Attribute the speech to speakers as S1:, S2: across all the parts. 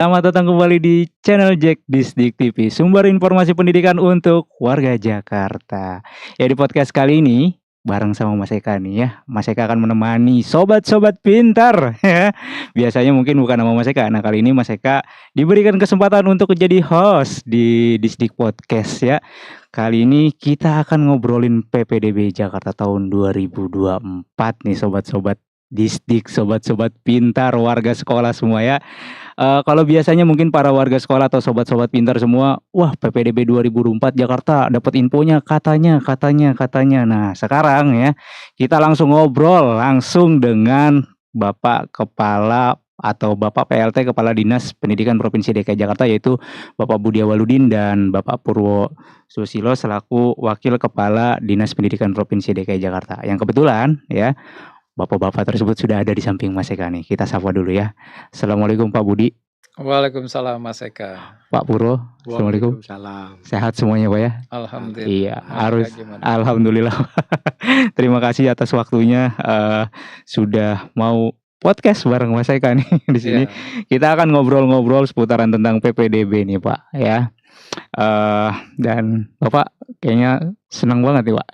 S1: Selamat datang kembali di channel Jack Disdik TV, sumber informasi pendidikan untuk warga Jakarta. Ya, di podcast kali ini bareng sama Mas Eka nih ya. Mas Eka akan menemani sobat-sobat pintar ya. Biasanya mungkin bukan nama Mas Eka. Nah, kali ini Mas Eka diberikan kesempatan untuk menjadi host di Disdik Podcast ya. Kali ini kita akan ngobrolin PPDB Jakarta tahun 2024 nih sobat-sobat Disdik, sobat-sobat pintar, warga sekolah semua ya. Kalau biasanya mungkin para warga sekolah atau sobat-sobat pintar semua, wah PPDB 2024 Jakarta dapat infonya katanya. Nah, sekarang ya kita langsung ngobrol langsung dengan Bapak Kepala atau Bapak PLT Kepala Dinas Pendidikan Provinsi DKI Jakarta, yaitu Bapak Budi Awaludin dan Bapak Purwo Susilo selaku Wakil Kepala Dinas Pendidikan Provinsi DKI Jakarta. Yang kebetulan ya bapak-bapak tersebut sudah ada di samping Mas Eka nih. Kita sapa dulu ya. Assalamualaikum Pak Budi.
S2: Waalaikumsalam Mas Eka.
S1: Pak Purwo. Assalamualaikum.
S3: Waalaikumsalam.
S1: Sehat semuanya Pak ya?
S2: Alhamdulillah.
S1: Iya,
S2: Mas
S1: harus.
S2: Eka gimana?
S1: Alhamdulillah. Terima kasih atas waktunya. Sudah mau podcast bareng Mas Eka nih di sini.
S2: Iya.
S1: Kita akan ngobrol-ngobrol seputaran tentang PPDB nih Pak ya. Dan Bapak kayaknya senang banget nih Pak.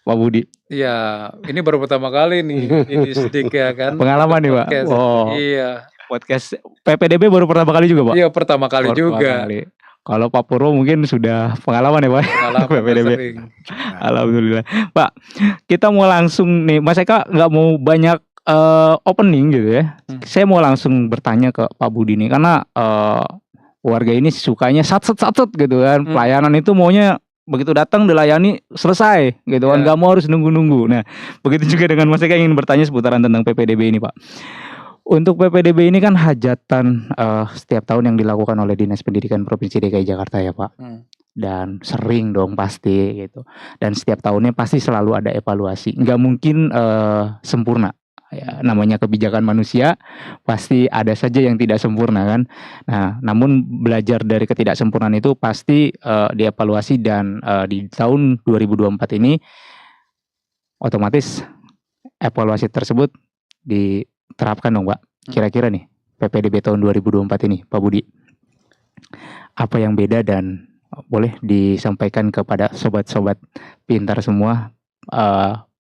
S1: Pak Budi.
S2: Iya, ini baru pertama kali nih di Disdik ya kan.
S1: Pengalaman nih Pak.
S2: Podcast.
S1: Oh,
S2: Iya.
S1: podcast PPDB baru pertama kali juga Pak?
S2: Iya, pertama kali
S1: Pertama
S2: juga.
S1: kali. Kalau Pak Purwo mungkin sudah pengalaman ya Pak?
S2: Pengalaman
S1: PPDB.
S2: sering.
S1: Alhamdulillah. Pak, kita mau langsung nih, Mas Eka nggak mau banyak opening gitu ya. Saya mau langsung bertanya ke Pak Budi nih, karena warga ini sukanya satset gitu kan. Pelayanan itu maunya begitu datang dilayani selesai gitu kan, nggak mau harus nunggu-nunggu. Nah, begitu juga dengan Mas Eka ingin bertanya seputaran tentang PPDB ini Pak. Untuk PPDB ini kan hajatan setiap tahun yang dilakukan oleh Dinas Pendidikan Provinsi DKI Jakarta ya Pak. Dan sering dong pasti gitu. Dan setiap tahunnya pasti selalu ada evaluasi. Nggak mungkin sempurna. Ya, namanya kebijakan manusia pasti ada saja yang tidak sempurna kan. Nah, namun belajar dari ketidaksempurnaan itu pasti dievaluasi dan di tahun 2024 ini otomatis evaluasi tersebut diterapkan dong Pak. Kira-kira nih PPDB tahun 2024 ini Pak Budi, apa yang beda dan boleh disampaikan kepada sobat-sobat pintar semua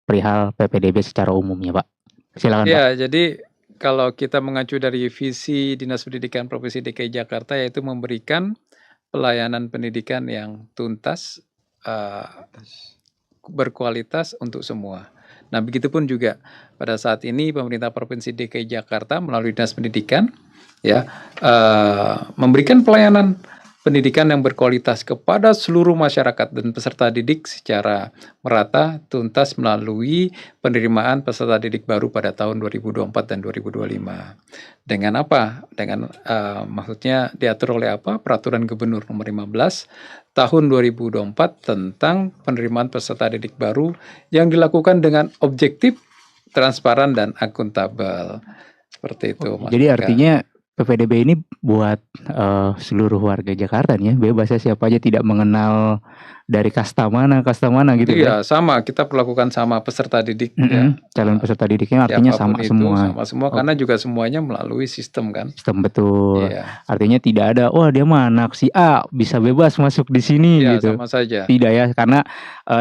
S1: perihal PPDB secara umumnya Pak. Silakan Pak.
S2: Ya, jadi kalau kita mengacu dari visi Dinas Pendidikan Provinsi DKI Jakarta, yaitu memberikan pelayanan pendidikan yang tuntas, berkualitas untuk semua. Nah, begitupun juga pada saat ini pemerintah Provinsi DKI Jakarta melalui Dinas Pendidikan ya memberikan pelayanan pendidikan yang berkualitas kepada seluruh masyarakat dan peserta didik secara merata, tuntas melalui penerimaan peserta didik baru pada tahun 2024 dan 2025. Dengan apa? Dengan maksudnya diatur oleh apa? Peraturan Gubernur Nomor 15 Tahun 2024 tentang penerimaan peserta didik baru yang dilakukan dengan objektif, transparan, dan akuntabel. Seperti itu.
S1: Jadi artinya PPDB ini buat seluruh warga Jakarta nih ya, bebas ya, siapa aja, tidak mengenal dari kasta mana gitu.
S2: Iya, sama, kita perlakukan sama peserta didik ya.
S1: Calon peserta didiknya artinya sama semua.
S2: Sama semua karena juga semuanya melalui sistem kan.
S1: Sistem, betul.
S2: Iya.
S1: Artinya tidak ada wah dia mah anak si A bisa bebas masuk di sini
S2: Iya,
S1: gitu.
S2: sama saja.
S1: Tidak ya, karena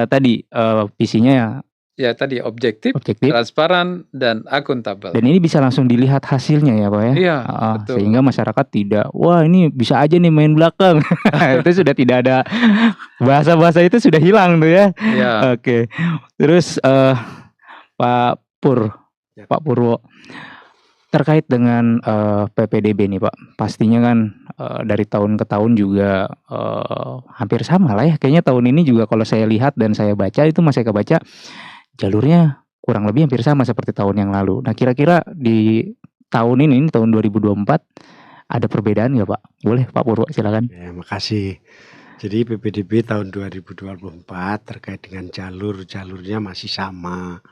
S1: tadi visinya ya.
S2: Ya tadi objektif, transparan, dan akuntabel.
S1: Dan ini bisa langsung dilihat hasilnya ya Pak ya.
S2: Iya, betul.
S1: Sehingga masyarakat tidak, wah ini bisa aja nih main belakang. Itu sudah tidak ada, bahasa-bahasa itu sudah hilang tuh ya.
S2: Iya.
S1: Oke. Terus Pak Purwo, terkait dengan PPDB nih Pak, pastinya kan dari tahun ke tahun juga hampir sama lah ya. Kayaknya tahun ini juga kalau saya lihat dan saya baca itu, Mas Eka baca, jalurnya kurang lebih hampir sama seperti tahun yang lalu. Nah, kira-kira di tahun ini tahun 2024 ada perbedaan nggak Pak? Boleh Pak Purwo, silakan.
S3: Ya, makasih. Jadi PPDB tahun 2024 terkait dengan jalurnya masih sama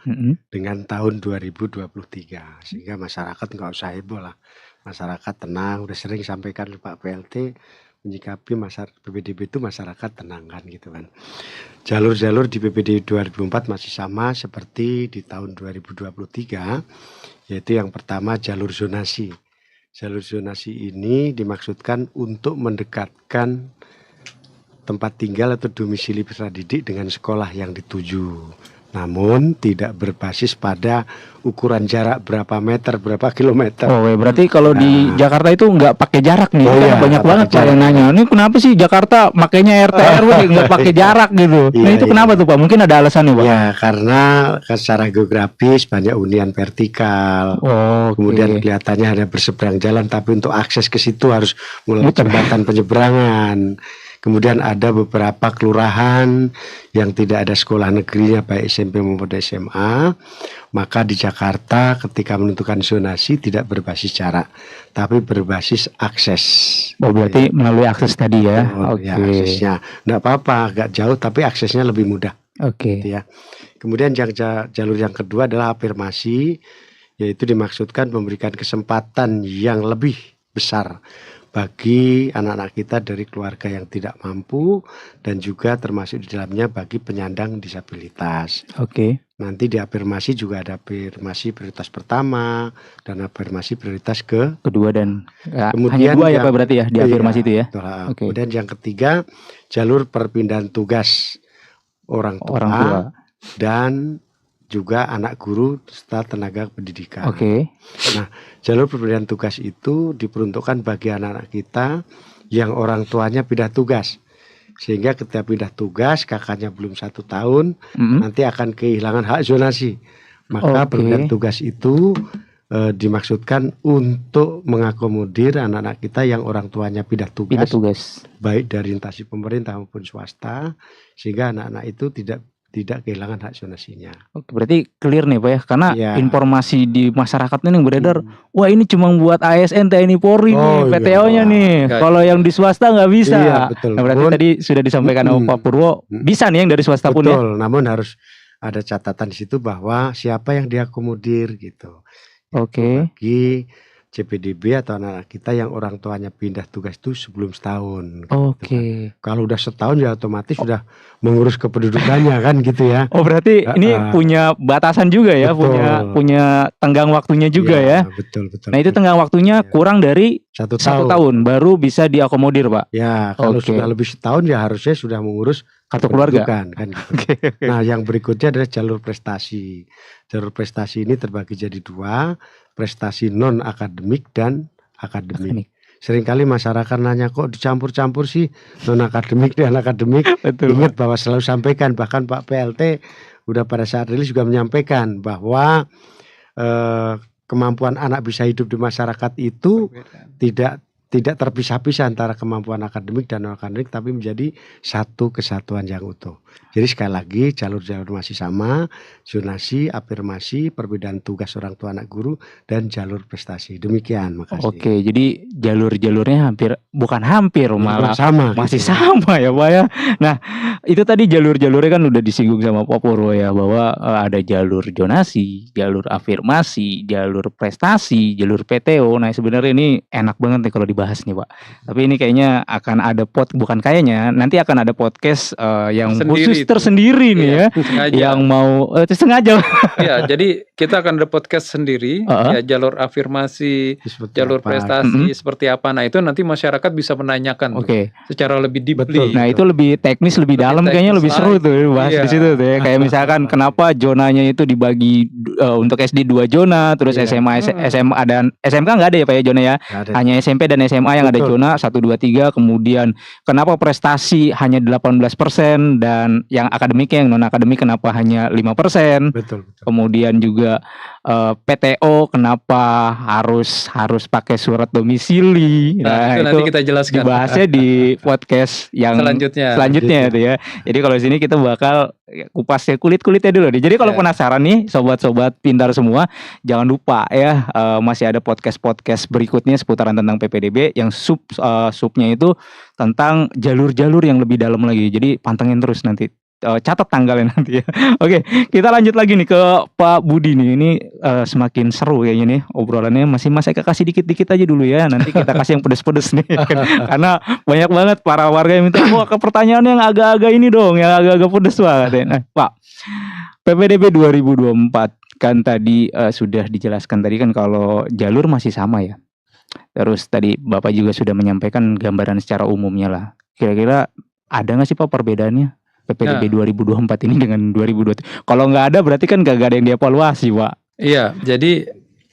S3: dengan tahun 2023. Sehingga masyarakat nggak usah heboh lah. Masyarakat tenang, udah sering sampaikan Pak PLT, menyikapi PPDB itu masyarakat tenang kan gitu kan. Jalur-jalur di PPDB 2004 masih sama seperti di tahun 2023, yaitu yang pertama jalur zonasi. Jalur zonasi ini dimaksudkan untuk mendekatkan tempat tinggal atau domisili peserta didik dengan sekolah yang dituju. Namun tidak berbasis pada ukuran jarak berapa meter, berapa kilometer.
S1: Oh, berarti kalau di Jakarta itu nggak pakai jarak nih.
S3: Oh
S1: Kan
S3: iya,
S1: banyak
S3: nggak
S1: banget
S3: pakai
S1: Pak yang
S3: jarak.
S1: nanya. Ini kenapa sih Jakarta makainya RT RW nggak pakai jarak gitu? Nah
S3: Iya,
S1: itu
S3: iya.
S1: kenapa tuh Pak? Mungkin ada alasannya Pak?
S3: Ya, karena secara geografis banyak hunian vertikal.
S1: Oh,
S3: Kemudian kelihatannya ada berseberang jalan, tapi untuk akses ke situ harus melalui
S1: Muter.
S3: jembatan penyeberangan. Kemudian ada beberapa kelurahan yang tidak ada sekolah negerinya baik SMP maupun SMA. Maka di Jakarta ketika menentukan zonasi tidak berbasis jarak, tapi berbasis akses.
S1: Oh, berarti melalui akses tadi ya.
S3: Oh,
S1: Oke.
S3: ya, aksesnya nggak apa-apa, agak jauh tapi aksesnya lebih mudah.
S1: Oke.
S3: Gitu ya. Kemudian jalur yang kedua adalah afirmasi, yaitu dimaksudkan memberikan kesempatan yang lebih besar bagi anak-anak kita dari keluarga yang tidak mampu dan juga termasuk di dalamnya bagi penyandang disabilitas.
S1: Oke.
S3: Nanti di afirmasi juga ada afirmasi prioritas pertama dan afirmasi prioritas
S1: Kedua dan hanya
S3: Kemudian
S1: dua ya
S3: yang-
S1: Pak berarti ya di afirmasi itu ya.
S3: betul.
S1: Oke.
S3: Kemudian yang ketiga jalur perpindahan tugas orang tua,
S1: Orang tua.
S3: dan juga anak guru serta tenaga pendidikan.
S1: Oke.
S3: Jalur perpindahan tugas itu diperuntukkan bagi anak-anak kita yang orang tuanya pindah tugas. Sehingga ketika pindah tugas kakaknya belum 1 tahun
S1: Mm-mm.
S3: nanti akan kehilangan hak zonasi. Maka
S1: Oke.
S3: perpindahan tugas itu dimaksudkan untuk mengakomodir anak-anak kita yang orang tuanya pindah
S1: Pindah
S3: tugas,
S1: tugas.
S3: baik dari instansi pemerintah maupun swasta, sehingga anak-anak itu tidak kehilangan hak zonasinya.
S1: Oke, berarti clear nih Pak ya. Karena
S3: Iya.
S1: informasi di masyarakat ini yang beredar, wah ini cuma buat ASN TNI Polri
S3: Oh,
S1: nih,
S3: iya.
S1: PTO-nya nih.
S2: Enggak.
S1: Kalau yang di swasta nggak bisa.
S3: Iya, betul.
S1: Nah, berarti
S3: Namun-
S1: tadi sudah disampaikan sama Pak Purwo, bisa nih yang dari swasta pun ya.
S3: Betul, namun harus ada catatan di situ bahwa siapa yang diakomodir gitu.
S1: Oke.
S3: Bagi CPDB atau anak-anak kita yang orang tuanya pindah tugas itu sebelum setahun. gitu kan.
S1: Oke.
S3: Kalau udah setahun ya otomatis sudah mengurus kependudukannya kan gitu ya.
S1: Oh berarti ini punya batasan juga ya,
S3: Betul.
S1: punya tenggang waktunya juga ya.
S3: Betul.
S1: Nah itu tenggang waktunya
S3: Ya.
S1: kurang dari
S3: 1
S1: 1
S3: tahun.
S1: tahun baru bisa diakomodir Pak.
S3: Ya, kalau
S1: Oke.
S3: sudah lebih setahun ya harusnya sudah mengurus
S1: Kartu keluarga.
S3: kependudukan, kan gitu.
S1: Oke.
S3: Nah, yang berikutnya adalah jalur prestasi. Jalur prestasi ini terbagi jadi 2, prestasi non akademik dan akademik.
S1: Akademik.
S3: Seringkali masyarakat nanya kok dicampur-campur sih non akademik dan akademik.
S1: Betul.
S3: Ingat bahwa selalu sampaikan, bahkan Pak PLT udah pada saat rilis juga menyampaikan bahwa kemampuan anak bisa hidup di masyarakat itu tidak terpisah-pisah antara kemampuan akademik dan non akademik, tapi menjadi satu kesatuan yang utuh. Jadi sekali lagi jalur-jalur masih sama, zonasi, afirmasi, perbedaan tugas orang tua anak guru, dan jalur prestasi. Demikian, makasih.
S1: Oke, jadi jalur-jalurnya bukan hampir malah
S3: sama,
S1: masih
S3: gitu.
S1: sama ya Pak ya. Nah itu tadi jalur-jalurnya kan udah disinggung sama Pak Purwo ya, bahwa ada jalur zonasi, jalur afirmasi, jalur prestasi, jalur PTO. Nah sebenarnya ini enak banget nih kalau dibahas nih Pak. Tapi ini kayaknya akan ada nanti akan ada podcast yang
S2: Sendiri
S1: khusus
S2: itu.
S1: tersendiri nih ya,
S2: Sengaja.
S1: yang mau sengaja.
S2: Ya, jadi kita akan ada podcast sendiri, ya jalur afirmasi,
S3: Seperti
S2: jalur
S3: apa?
S2: prestasi seperti apa. Nah itu nanti masyarakat bisa menanyakan tuh,
S1: Oke.
S2: secara lebih deeply.
S3: Betul.
S1: Nah itu lebih teknis, lebih dalam, kayaknya lebih seru
S2: teknis
S1: tuh bahas
S2: Iya.
S1: di situ tuh ya. Kayak misalkan kenapa zonanya itu dibagi untuk SD 2 zona, terus
S3: Iya.
S1: SMA, SMA dan SMK nggak ada ya Pak ya zona ya.
S3: Nggak ada.
S1: Hanya SMP dan SMA yang ada
S3: Betul.
S1: zona 1, 2, 3. Kemudian kenapa prestasi hanya 18% dan yang akademiknya, yang non akademik kenapa hanya 5%.
S3: Betul.
S1: Kemudian juga PTO kenapa harus pakai surat domisili.
S2: Nah, itu nanti kita jelaskan.
S1: dibahasnya di podcast yang selanjutnya itu ya. Jadi kalau di sini kita bakal kupas kulit-kulitnya dulu nih. Jadi kalau
S2: Ya.
S1: penasaran nih sobat-sobat pintar semua, jangan lupa ya masih ada podcast-podcast berikutnya seputaran tentang PPDB yang subnya itu tentang jalur-jalur yang lebih dalam lagi. Jadi pantengin terus nanti. Catat tanggalnya nanti ya. Oke, kita lanjut lagi nih ke Pak Budi nih. Ini semakin seru kayaknya nih obrolannya. Masih kasih dikit-dikit aja dulu ya. Nanti kita kasih yang pedes-pedes nih. Karena banyak banget para warga yang minta ke pertanyaan yang agak-agak ini dong, yang agak-agak pedes banget. Nah, Pak, PPDB 2024 kan tadi sudah dijelaskan tadi kan kalau jalur masih sama ya. Terus tadi Bapak juga sudah menyampaikan gambaran secara umumnya lah. Kira-kira ada nggak sih Pak perbedaannya PPDB
S2: Nah,
S1: 2024 ini dengan 2023? Kalau nggak ada berarti kan nggak ada yang dievaluasi Pak.
S2: iya, jadi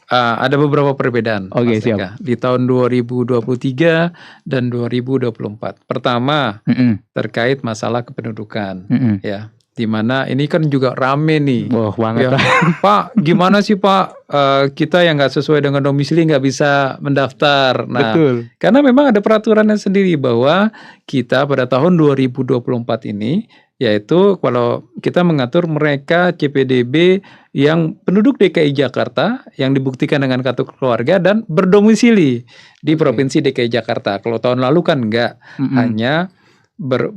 S2: ada beberapa perbedaan,
S1: Oke,
S2: Mas Eka, di tahun 2023 dan 2024. Pertama,
S1: Mm-mm,
S2: terkait masalah kependudukan,
S1: mm-mm.
S2: ya, di mana ini kan juga rame nih,
S1: Wah banget
S2: ya,
S1: Pak.
S2: Pak, gimana sih Pak, kita yang nggak sesuai dengan domisili nggak bisa mendaftar. Nah,
S1: Betul.
S2: karena memang ada peraturannya sendiri bahwa kita pada tahun 2024 ini, yaitu kalau kita mengatur mereka CPDB yang penduduk DKI Jakarta yang dibuktikan dengan kartu keluarga dan berdomisili di
S1: Oke.
S2: Provinsi DKI Jakarta. Kalau tahun lalu kan enggak,
S1: Mm-mm.
S2: hanya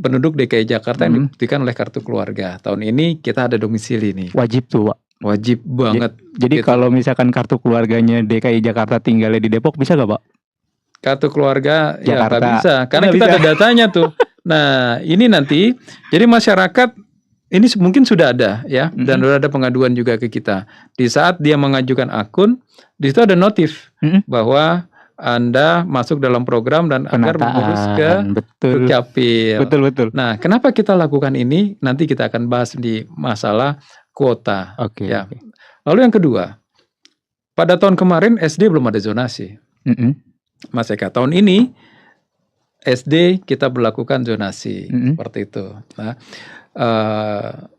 S2: penduduk DKI Jakarta yang
S1: Mm-mm.
S2: dibuktikan oleh kartu keluarga. Tahun ini kita ada domisili nih,
S1: Wajib tuh Pak.
S2: wajib banget.
S1: Jadi
S2: Gitu.
S1: kalau misalkan kartu keluarganya DKI Jakarta tinggalnya di Depok bisa gak Pak?
S2: Kartu keluarga ya nggak
S1: Jakarta.
S2: bisa, karena
S1: Nggak
S2: kita
S1: bisa.
S2: ada datanya tuh. Nah, ini nanti jadi masyarakat ini mungkin sudah ada ya, dan sudah ada pengaduan juga ke kita. Di saat dia mengajukan akun, di situ ada notif
S1: Mm-mm.
S2: bahwa Anda masuk dalam program dan agar mengurus ke
S1: Penataan. Betul.
S2: Dukcapil.
S1: Betul.
S2: Nah, kenapa kita lakukan ini? Nanti kita akan bahas di masalah kuota.
S1: Oke.
S2: Ya. Lalu yang kedua, pada tahun kemarin SD belum ada zonasi.
S1: Mm-mm.
S2: Mas Eka, tahun ini SD kita berlakukan zonasi, seperti itu. Nah,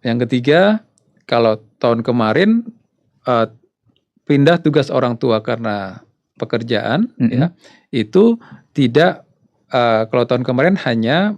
S2: yang ketiga, kalau tahun kemarin pindah tugas orang tua karena pekerjaan, ya, itu tidak. Kalau tahun kemarin hanya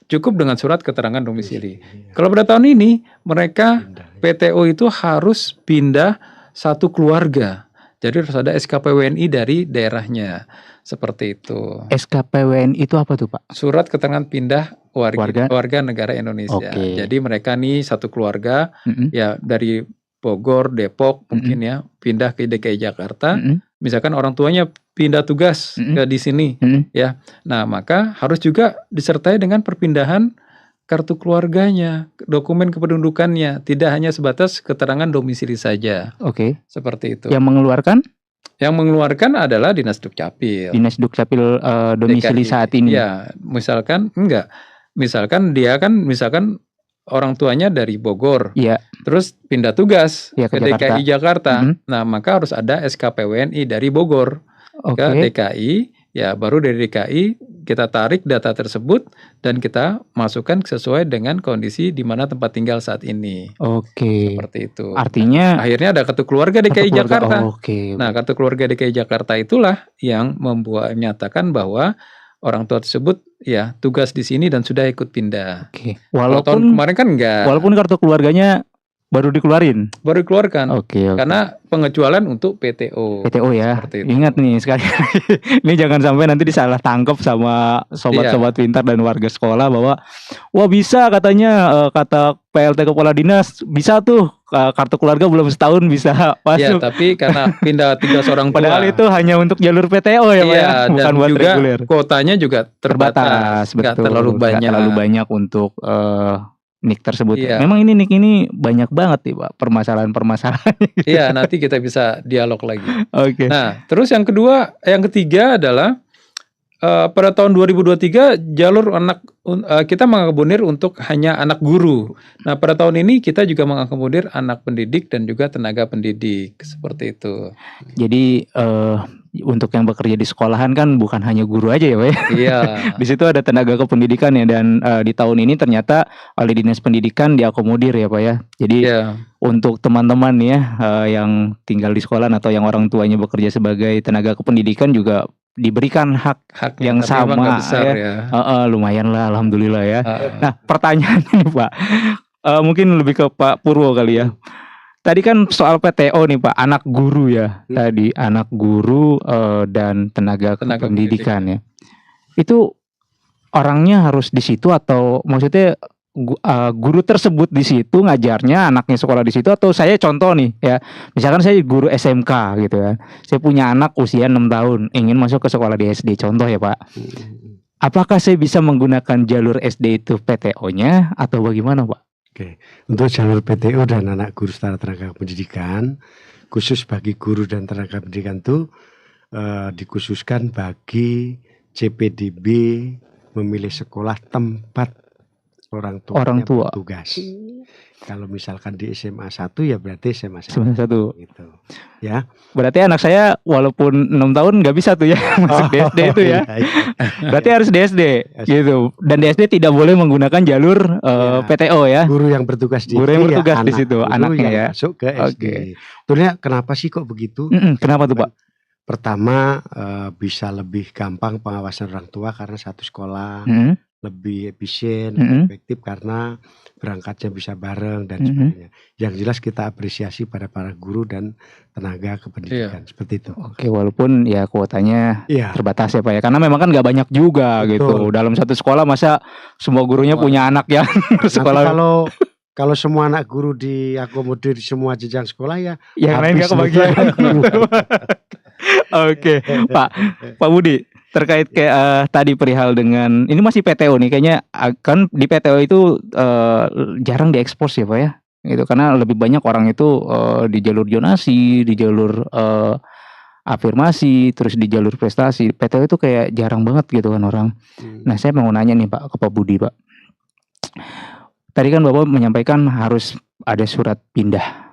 S2: cukup dengan surat keterangan domisili. Kalau pada tahun ini mereka PTO itu harus pindah satu keluarga. Jadi harus ada SKPWNI dari daerahnya. Seperti itu.
S1: SKPWNI itu apa tuh Pak?
S2: Surat keterangan pindah
S1: Warga?
S2: warga negara Indonesia.
S1: Oke.
S2: Jadi mereka nih satu keluarga ya dari Bogor, Depok mungkin ya pindah ke DKI Jakarta. Misalkan orang tuanya pindah tugas ke di sini ya. Nah, maka harus juga disertai dengan perpindahan kartu keluarganya, dokumen kependudukannya, tidak hanya sebatas keterangan domisili saja.
S1: Oke.
S2: Seperti itu.
S1: Yang mengeluarkan?
S2: Yang mengeluarkan adalah Dinas Dukcapil.
S1: Dinas Dukcapil domisili
S2: DKI.
S1: saat ini.
S2: Ya, misalkan enggak. Misalkan dia kan misalkan orang tuanya dari Bogor.
S1: Iya.
S2: Terus pindah tugas
S1: Ya,
S2: ke
S1: ke
S2: DKI Jakarta.
S1: Mhm.
S2: Nah, maka harus ada SKPWNI dari Bogor ke
S1: Oke.
S2: DKI. Ya, baru dari DKI kita tarik data tersebut dan kita masukkan sesuai dengan kondisi di mana tempat tinggal saat ini.
S1: Oke.
S2: Seperti itu.
S1: Artinya
S2: Akhirnya ada kartu keluarga DKI
S1: kartu keluarga.
S2: Jakarta.
S1: Oke.
S2: Nah, kartu keluarga DKI Jakarta itulah yang menyatakan bahwa orang tua tersebut ya tugas di sini dan sudah ikut pindah.
S1: Oke.
S2: Kalau tahun kemarin kan enggak.
S1: Walaupun kartu keluarganya baru dikeluarin.
S2: Baru dikeluarkan.
S1: Oke.
S2: Karena pengecualian untuk PTO.
S1: PTO ya.
S2: Seperti itu.
S1: Ingat nih sekali. Ini jangan sampai nanti disalah tangkap sama sobat-sobat pintar dan warga sekolah bahwa wah bisa katanya kata PLT kepala dinas bisa tuh kartu keluarga belum setahun bisa masuk.
S2: Ya, tapi karena pindah tugas orang tua.
S1: Padahal itu hanya untuk jalur PTO ya, Pak ya, bukan
S2: dan
S1: buat
S2: juga
S1: reguler.
S2: Kuotanya juga terbatas, nggak
S1: betul.
S2: terlalu banyak.
S1: Nggak terlalu banyak untuk nik tersebut.
S2: Iya.
S1: Memang ini nik ini banyak banget nih Pak permasalahan-permasalahan.
S2: Iya, nanti kita bisa dialog lagi.
S1: Oke.
S2: Nah, terus yang ketiga adalah pada tahun 2023 jalur kita mengakomodir untuk hanya anak guru. Nah, pada tahun ini kita juga mengakomodir anak pendidik dan juga tenaga pendidik seperti itu.
S1: Jadi untuk yang bekerja di sekolahan kan bukan hanya guru aja ya Pak ya.
S2: Iya.
S1: Di situ ada tenaga kependidikan ya dan di tahun ini ternyata oleh Dinas Pendidikan diakomodir ya Pak ya. Jadi untuk teman-teman ya yang tinggal di sekolah atau yang orang tuanya bekerja sebagai tenaga kependidikan juga diberikan hak yang sama
S2: besar,
S1: ya. Lumayan lah alhamdulillah ya. Nah, pertanyaannya nih Pak. Mungkin lebih ke Pak Purwo kali ya. Tadi kan soal PTO nih Pak, anak guru ya. Tadi anak guru dan tenaga pendidikan ya. Itu orangnya harus di situ atau maksudnya guru tersebut di situ ngajarnya anaknya sekolah di situ atau saya contoh nih ya. Misalkan saya guru SMK gitu ya. Saya punya anak usia 6 tahun ingin masuk ke sekolah di SD contoh ya Pak. Apakah saya bisa menggunakan jalur SD itu PTO-nya atau bagaimana Pak?
S3: Oke, untuk jalur PTO dan anak guru setara tenaga pendidikan, khusus bagi guru dan tenaga pendidikan itu dikhususkan bagi CPDB memilih sekolah tempat orang
S1: Tua.
S3: bertugas. Kalau misalkan di SMA 1 ya berarti SMA 1
S1: Semester 1.
S3: gitu. Ya.
S1: Berarti anak saya walaupun 6 tahun nggak bisa tuh ya masuk di SD itu ya.
S3: Iya.
S1: Berarti harus di SD gitu. Dan di SD tidak boleh menggunakan jalur PTO ya.
S3: Guru yang bertugas di
S1: Guru yang bertugas di
S3: anak
S1: situ,
S3: guru
S1: anaknya
S3: yang
S1: ya.
S3: masuk ke SD.
S1: Oke.
S3: Sebetulnya kenapa sih kok begitu?
S1: Kenapa tuh Pak?
S3: Pertama bisa lebih gampang pengawasan orang tua karena satu sekolah, lebih efisien, lebih efektif karena berangkatnya bisa bareng dan sebagainya. Yang jelas kita apresiasi pada para guru dan tenaga kependidikan seperti itu.
S1: Oke, walaupun ya kuotanya
S3: Iya.
S1: terbatas ya Pak ya, karena memang kan nggak banyak juga
S3: Betul.
S1: gitu. Dalam satu sekolah masa semua gurunya punya anak yang sekolah.
S3: Nanti kalau semua anak guru diakomodir semua jenjang sekolah ya
S1: yang lain nggak
S3: habis
S1: kebagian.
S3: guru.
S1: Oke, Pak Budi, terkait kayak tadi perihal dengan ini masih PTO nih, kayaknya kan di PTO itu jarang diekspos ya Pak ya, gitu karena lebih banyak orang itu di jalur zonasi, di jalur afirmasi, terus di jalur prestasi. PTO itu kayak jarang banget gitu kan orang. Nah saya mau nanya nih Pak ke Pak Budi Pak, tadi kan Bapak menyampaikan harus ada surat pindah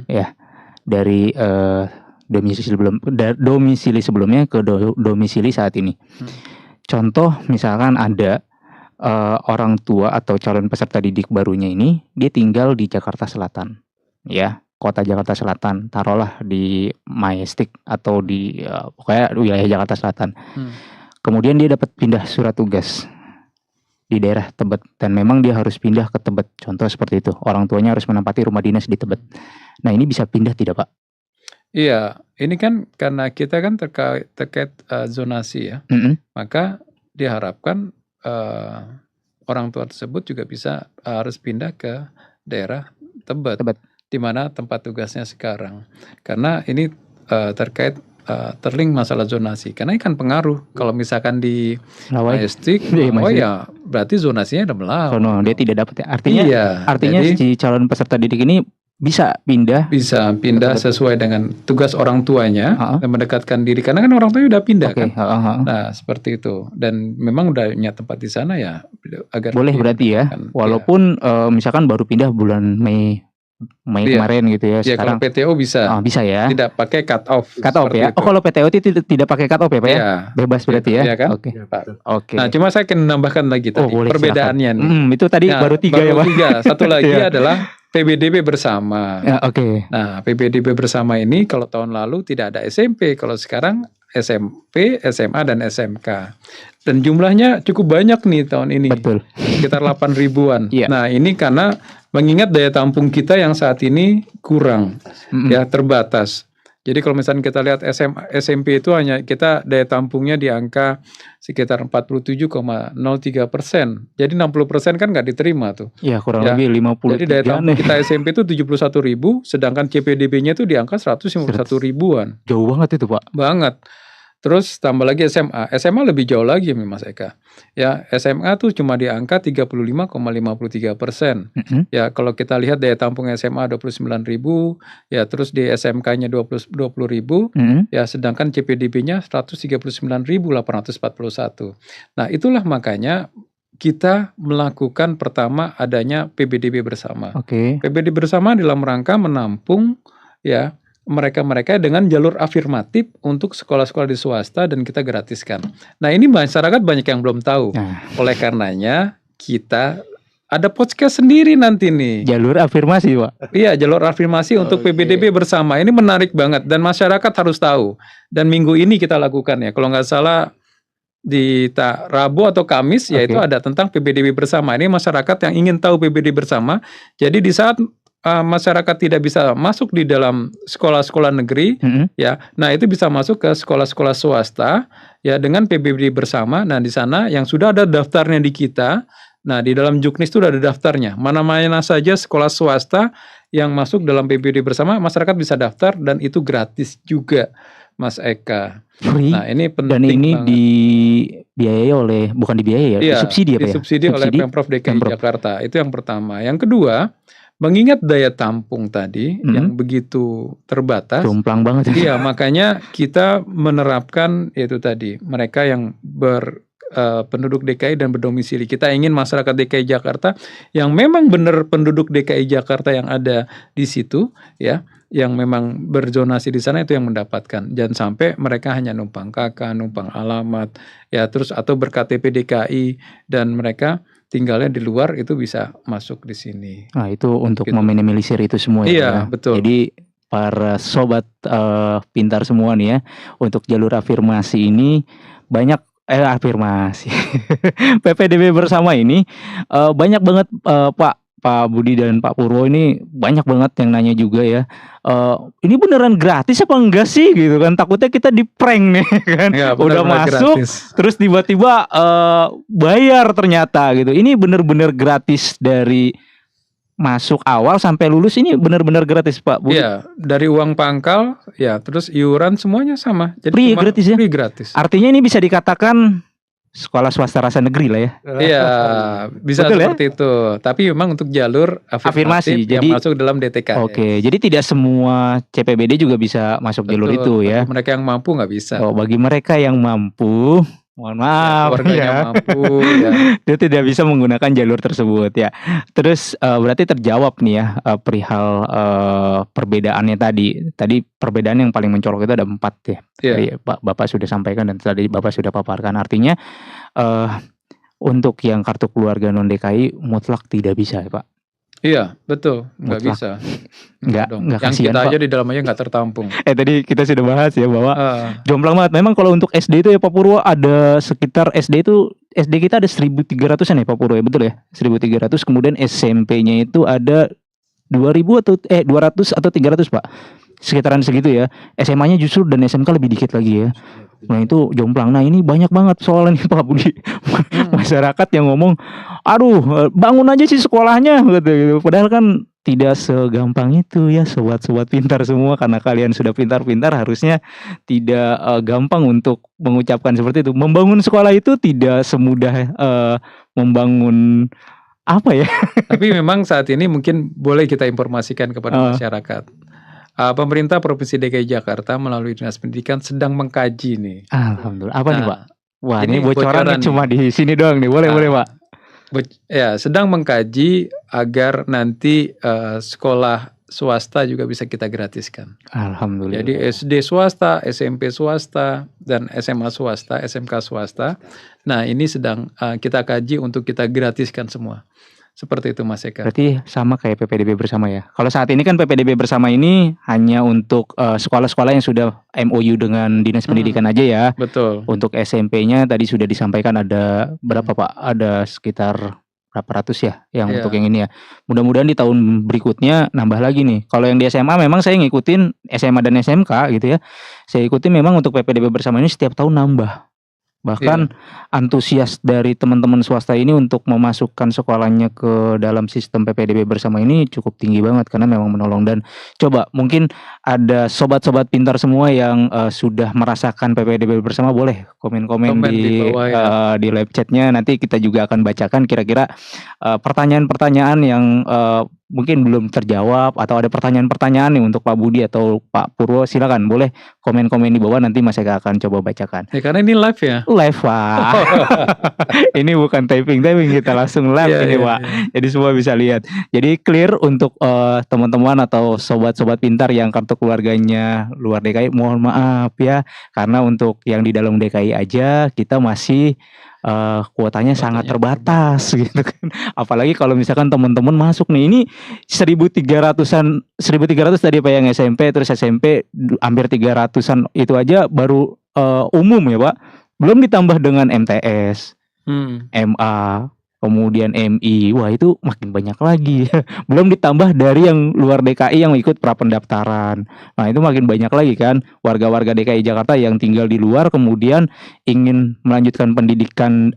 S1: ya dari domisili sebelumnya ke domisili saat ini. Contoh misalkan ada orang tua atau calon peserta didik barunya ini dia tinggal di Jakarta Selatan, ya kota Jakarta Selatan, taruhlah di Majestic atau di pokoknya wilayah Jakarta Selatan. Kemudian dia dapat pindah surat tugas di daerah Tebet dan memang dia harus pindah ke Tebet. Contoh seperti itu, orang tuanya harus menempati rumah dinas di Tebet. Nah ini bisa pindah tidak Pak?
S2: Iya, ini kan karena kita kan terkait zonasi ya, maka diharapkan orang tua tersebut juga bisa harus pindah ke daerah Tebet, di mana tempat tugasnya sekarang. Karena ini terkait terlink masalah zonasi, karena ini kan pengaruh. Kalau misalkan di Majestic, ya berarti zonasinya udah melawan.
S1: Dia tidak dapat ya. Artinya
S2: jadi,
S1: si calon peserta didik ini bisa pindah
S2: sesuai dengan tugas orang tuanya dan mendekatkan diri, karena kan orang tuanya udah pindah kan. Nah seperti itu, dan memang udah punya tempat di sana ya agar
S1: boleh berarti ya, walaupun misalkan baru pindah bulan Mei kemarin gitu ya. Sekarang
S2: kalau PTO bisa
S1: ya,
S2: tidak pakai cut off
S1: ya. Kalau PTO tidak pakai cut off ya Pak ya, bebas berarti ya.
S2: Kan? Oke. Nah cuma saya akan menambahkan lagi tadi perbedaannya nih.
S1: Itu tadi baru 3 ya Pak.
S2: Satu lagi adalah PBDB bersama.
S1: Nah,
S2: PBDB bersama ini kalau tahun lalu tidak ada SMP, kalau sekarang SMP, SMA dan SMK. Dan jumlahnya cukup banyak nih tahun ini.
S1: Betul.
S2: Sekitar 8 ribuan. Nah, ini karena mengingat daya tampung kita yang saat ini kurang, ya terbatas. Jadi kalau misalnya kita lihat SMP itu hanya kita daya tampungnya di angka sekitar 47,03%. Jadi 60% kan nggak diterima tuh.
S1: Iya kurang lebih 50.
S2: Jadi daya tampung kita SMP itu 71.000, sedangkan CPDB-nya itu di angka 151 ribuan.
S1: Jauh banget itu Pak.
S2: Banget. Terus tambah lagi SMA lebih jauh lagi Mas Eka. Ya SMA tuh cuma di angka 35,53%. Ya kalau kita lihat daya tampung SMA 29.000, ya terus di SMK-nya 20.000, ya sedangkan CPDB-nya 139.841. Nah itulah makanya kita melakukan pertama adanya PBDB bersama. PBDB bersama dalam rangka menampung ya mereka-mereka dengan jalur afirmatif untuk sekolah-sekolah di swasta dan kita gratiskan. Nah ini masyarakat banyak yang belum tahu. Oleh karenanya kita ada podcast sendiri nanti nih.
S1: Jalur afirmasi Pak.
S2: Iya jalur afirmasi untuk PBDB bersama. Ini menarik banget dan masyarakat harus tahu. Dan minggu ini kita lakukan ya. Kalau nggak salah di Rabu atau Kamis yaitu ada tentang PBDB bersama. Ini masyarakat yang ingin tahu PBDB bersama. Jadi di saat masyarakat tidak bisa masuk di dalam sekolah-sekolah negeri, ya, nah itu bisa masuk ke sekolah-sekolah swasta, ya dengan PBDB bersama. Nah di sana yang sudah ada daftarnya di kita, nah di dalam Juknis itu sudah ada daftarnya. Mana-mana saja sekolah swasta yang masuk dalam PBDB bersama, masyarakat bisa daftar dan itu gratis juga, Mas Eka. Nah ini penting.
S1: Dan ini dibiayai oleh, bukan dibiayai ya, disubsidi apa ya?
S2: Disubsidi oleh Pemprov DKI Jakarta. Itu yang pertama. Yang kedua, mengingat daya tampung tadi yang
S1: Mm-mm.
S2: begitu terbatas,
S1: Jomplang banget.
S2: iya makanya kita menerapkan yaitu tadi mereka yang penduduk DKI dan berdomisili. Kita ingin masyarakat DKI Jakarta yang memang benar penduduk DKI Jakarta yang ada di situ, ya, yang memang berzonasi di sana itu yang mendapatkan. Jangan sampai mereka hanya numpang KK, numpang alamat, ya, terus atau ber-KTP DKI dan mereka tinggalnya di luar itu bisa masuk di sini.
S1: Nah, itu untuk
S2: Gitu.
S1: meminimalisir itu semua ya.
S2: Iya,
S1: Pak, ya.
S2: betul.
S1: Jadi para sobat pintar semua nih ya, untuk jalur afirmasi ini banyak afirmasi PPDB bersama ini banyak banget Pak Budi dan Pak Purwo ini banyak banget yang nanya juga ya. Ini beneran gratis apa enggak sih gitu kan? Takutnya kita di prank nih kan.
S2: Ya,
S1: Udah
S2: benar-benar
S1: masuk
S2: gratis.
S1: terus tiba-tiba bayar ternyata gitu. Ini bener-bener gratis dari masuk awal sampai lulus, ini benar-benar gratis Pak Budi.
S2: Iya, dari uang pangkal, ya, terus iuran semuanya sama. Jadi
S1: Free,
S2: cuma
S1: gratis ya?
S2: free gratis.
S1: Artinya ini bisa dikatakan sekolah swasta rasa negeri lah ya.
S2: Iya, bisa
S1: Betul ya?
S2: seperti itu. Tapi memang untuk jalur
S1: Afirmasi,
S2: yang
S1: jadi-
S2: masuk dalam DTK.
S1: Oke, jadi tidak semua CPBD juga bisa masuk jalur itu ya.
S2: Mereka yang mampu nggak bisa.
S1: Oh, bagi mereka yang mampu, mohon maaf
S2: Keluarganya
S1: ya,
S2: mampu. Ya.
S1: dia tidak bisa menggunakan jalur tersebut ya. Terus berarti terjawab nih ya perihal perbedaannya tadi. Tadi perbedaan yang paling mencolok itu ada 4 ya.
S2: Iya.
S1: Tadi Bapak sudah sampaikan dan tadi Bapak sudah paparkan. Artinya untuk yang kartu keluarga non DKI mutlak tidak bisa ya Pak.
S2: Iya, betul. Nggak
S1: Mutlak.
S2: bisa.
S1: Nggak
S2: dong.
S1: kasihan,
S2: Yang kita
S1: Pak.
S2: aja di dalam aja nggak tertampung.
S1: Tadi kita sudah bahas ya bahwa jomplang banget. Memang kalau untuk SD itu ya Pak Purwo ada sekitar SD kita ada 1.300-an ya Pak Purwo ya, betul ya? 1.300, kemudian SMP-nya itu ada 2.000 atau 200 atau 300 Pak. Sekitaran segitu ya. SMA-nya justru dan SMK lebih dikit lagi ya. Nah itu jomplang. Nah ini banyak banget soalnya nih Pak Budi. Masyarakat yang ngomong, aduh bangun aja sih sekolahnya gitu. Padahal kan tidak segampang itu ya sobat-sobat pintar semua. Karena kalian sudah pintar-pintar harusnya tidak gampang untuk mengucapkan seperti itu. Membangun sekolah itu tidak semudah membangun apa ya.
S2: Tapi memang saat ini mungkin boleh kita informasikan kepada masyarakat. Pemerintah Provinsi DKI Jakarta melalui Dinas Pendidikan sedang mengkaji nih.
S1: Alhamdulillah. Apa nih Pak? Wah
S2: ini
S1: ini bocorannya
S2: bocoran
S1: cuma di sini doang nih. Boleh Pak.
S2: Ya, sedang mengkaji agar nanti sekolah swasta juga bisa kita gratiskan.
S1: Alhamdulillah.
S2: Jadi SD swasta, SMP swasta, dan SMA swasta, SMK swasta. Nah ini sedang kita kaji untuk kita gratiskan semua. Seperti itu Mas Eka.
S1: Berarti sama kayak PPDB bersama ya. Kalau saat ini kan PPDB bersama ini hanya untuk sekolah-sekolah yang sudah MOU dengan Dinas Pendidikan aja ya.
S2: Betul.
S1: Untuk SMP-nya tadi sudah disampaikan ada berapa Pak? Ada sekitar berapa ratus ya yang untuk yang ini ya. Mudah-mudahan di tahun berikutnya nambah lagi nih. Kalau yang di SMA memang saya ngikutin SMA dan SMK gitu ya. Saya ikutin memang untuk PPDB bersama ini setiap tahun nambah. Bahkan antusias dari teman-teman swasta ini untuk memasukkan sekolahnya ke dalam sistem PPDB bersama ini cukup tinggi banget karena memang menolong. Dan coba mungkin ada sobat-sobat pintar semua yang sudah merasakan PPDB bersama, boleh komen-komen di
S2: bawah, ya.
S1: Di live chatnya. Nanti kita juga akan bacakan kira-kira pertanyaan-pertanyaan yang mungkin belum terjawab atau ada pertanyaan-pertanyaan nih untuk Pak Budi atau Pak Purwo, silakan boleh komen-komen di bawah, nanti Mas Eka akan coba bacakan.
S2: Ya karena ini live ya.
S1: Live Pak. Ini bukan typing kita langsung live ini Pak. Jadi semua bisa lihat. Jadi clear untuk teman-teman atau sobat-sobat pintar yang kartu keluarganya luar DKI, mohon maaf ya karena untuk yang di dalam DKI aja kita masih kuotanya sangat terbatas gitu kan. Apalagi kalau misalkan teman-teman masuk nih, ini 1.300-an 1.300 tadi Pak yang SMP, terus SMP hampir 300-an itu aja baru umum ya Pak. Belum ditambah dengan MTS, MA, kemudian MI. Wah, itu makin banyak lagi. Belum ditambah dari yang luar DKI yang ikut prapendaftaran. Nah, itu makin banyak lagi kan warga-warga DKI Jakarta yang tinggal di luar kemudian ingin melanjutkan pendidikan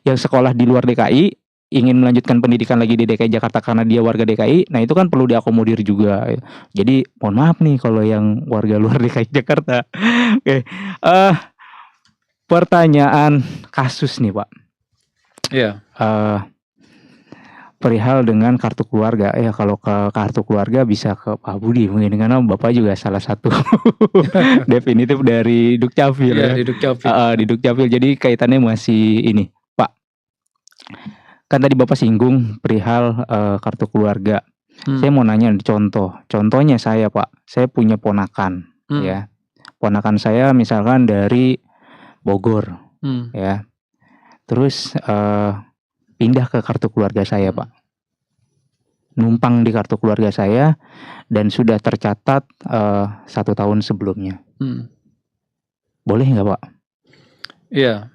S1: yang sekolah di luar DKI ingin melanjutkan pendidikan lagi di DKI Jakarta karena dia warga DKI. Nah, itu kan perlu diakomodir juga. Jadi, mohon maaf nih kalau yang warga luar DKI Jakarta. Oke. Pertanyaan kasus nih Pak.
S2: Iya.
S1: perihal dengan kartu keluarga. Ya kalau ke kartu keluarga bisa ke Pak Budi mungkin karena Bapak juga salah satu definitif dari Dukcapil
S2: Iya,
S1: ya.
S2: di Dukcapil.
S1: Di Dukcapil. Jadi kaitannya masih ini, Pak. Kan tadi Bapak singgung perihal kartu keluarga. Saya mau nanya contoh. Contohnya saya, Pak. Saya punya ponakan, ya. Ponakan saya misalkan dari Bogor, ya. Terus pindah ke kartu keluarga saya, Pak. Numpang di kartu keluarga saya dan sudah tercatat 1 tahun sebelumnya. Boleh nggak, Pak?
S2: Iya,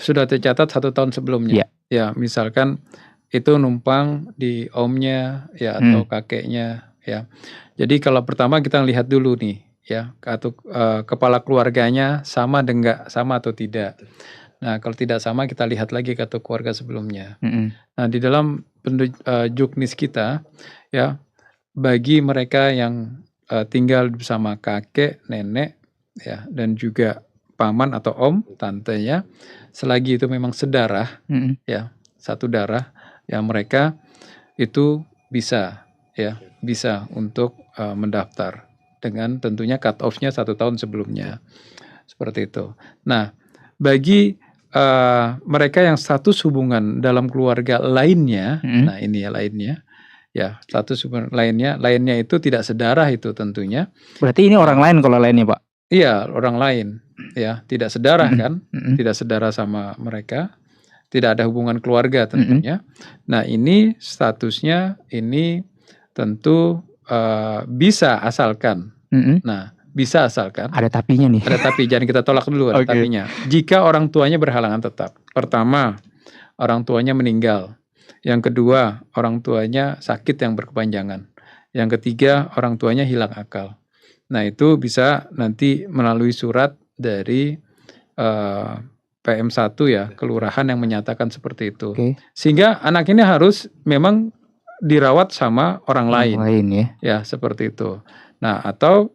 S2: sudah tercatat 1 tahun sebelumnya.
S1: Iya.
S2: Ya, misalkan itu numpang di omnya ya atau kakeknya ya. Jadi kalau pertama kita lihat dulu nih ya, kartu kepala keluarganya sama atau tidak. Nah, kalau tidak sama kita lihat lagi kartu keluarga sebelumnya. Nah, di dalam juknis kita ya, bagi mereka yang tinggal bersama kakek, nenek ya dan juga paman atau om, tantenya, selagi itu memang sedarah ya, satu darah ya, mereka itu bisa untuk mendaftar dengan tentunya cut off-nya 1 tahun sebelumnya. Seperti itu. Nah, bagi mereka yang status hubungan dalam keluarga lainnya, nah ini ya lainnya, ya status hubungan lainnya itu tidak sedarah itu tentunya.
S1: Berarti ini orang lain kalau lainnya, Pak?
S2: Iya, orang lain, ya tidak sedarah kan, tidak sedarah sama mereka, tidak ada hubungan keluarga tentunya. Nah ini statusnya ini tentu bisa asalkan, nah bisa asalkan.
S1: Ada tapinya nih.
S2: Ada tapi, jangan kita tolak dulu ada tapinya. Jika orang tuanya berhalangan tetap. Pertama, orang tuanya meninggal. Yang kedua, orang tuanya sakit yang berkepanjangan. Yang ketiga, orang tuanya hilang akal. Nah itu bisa nanti melalui surat dari PM1 ya, kelurahan yang menyatakan seperti itu. Sehingga anak ini harus memang dirawat sama orang lain
S1: ya.
S2: Ya seperti itu. Nah atau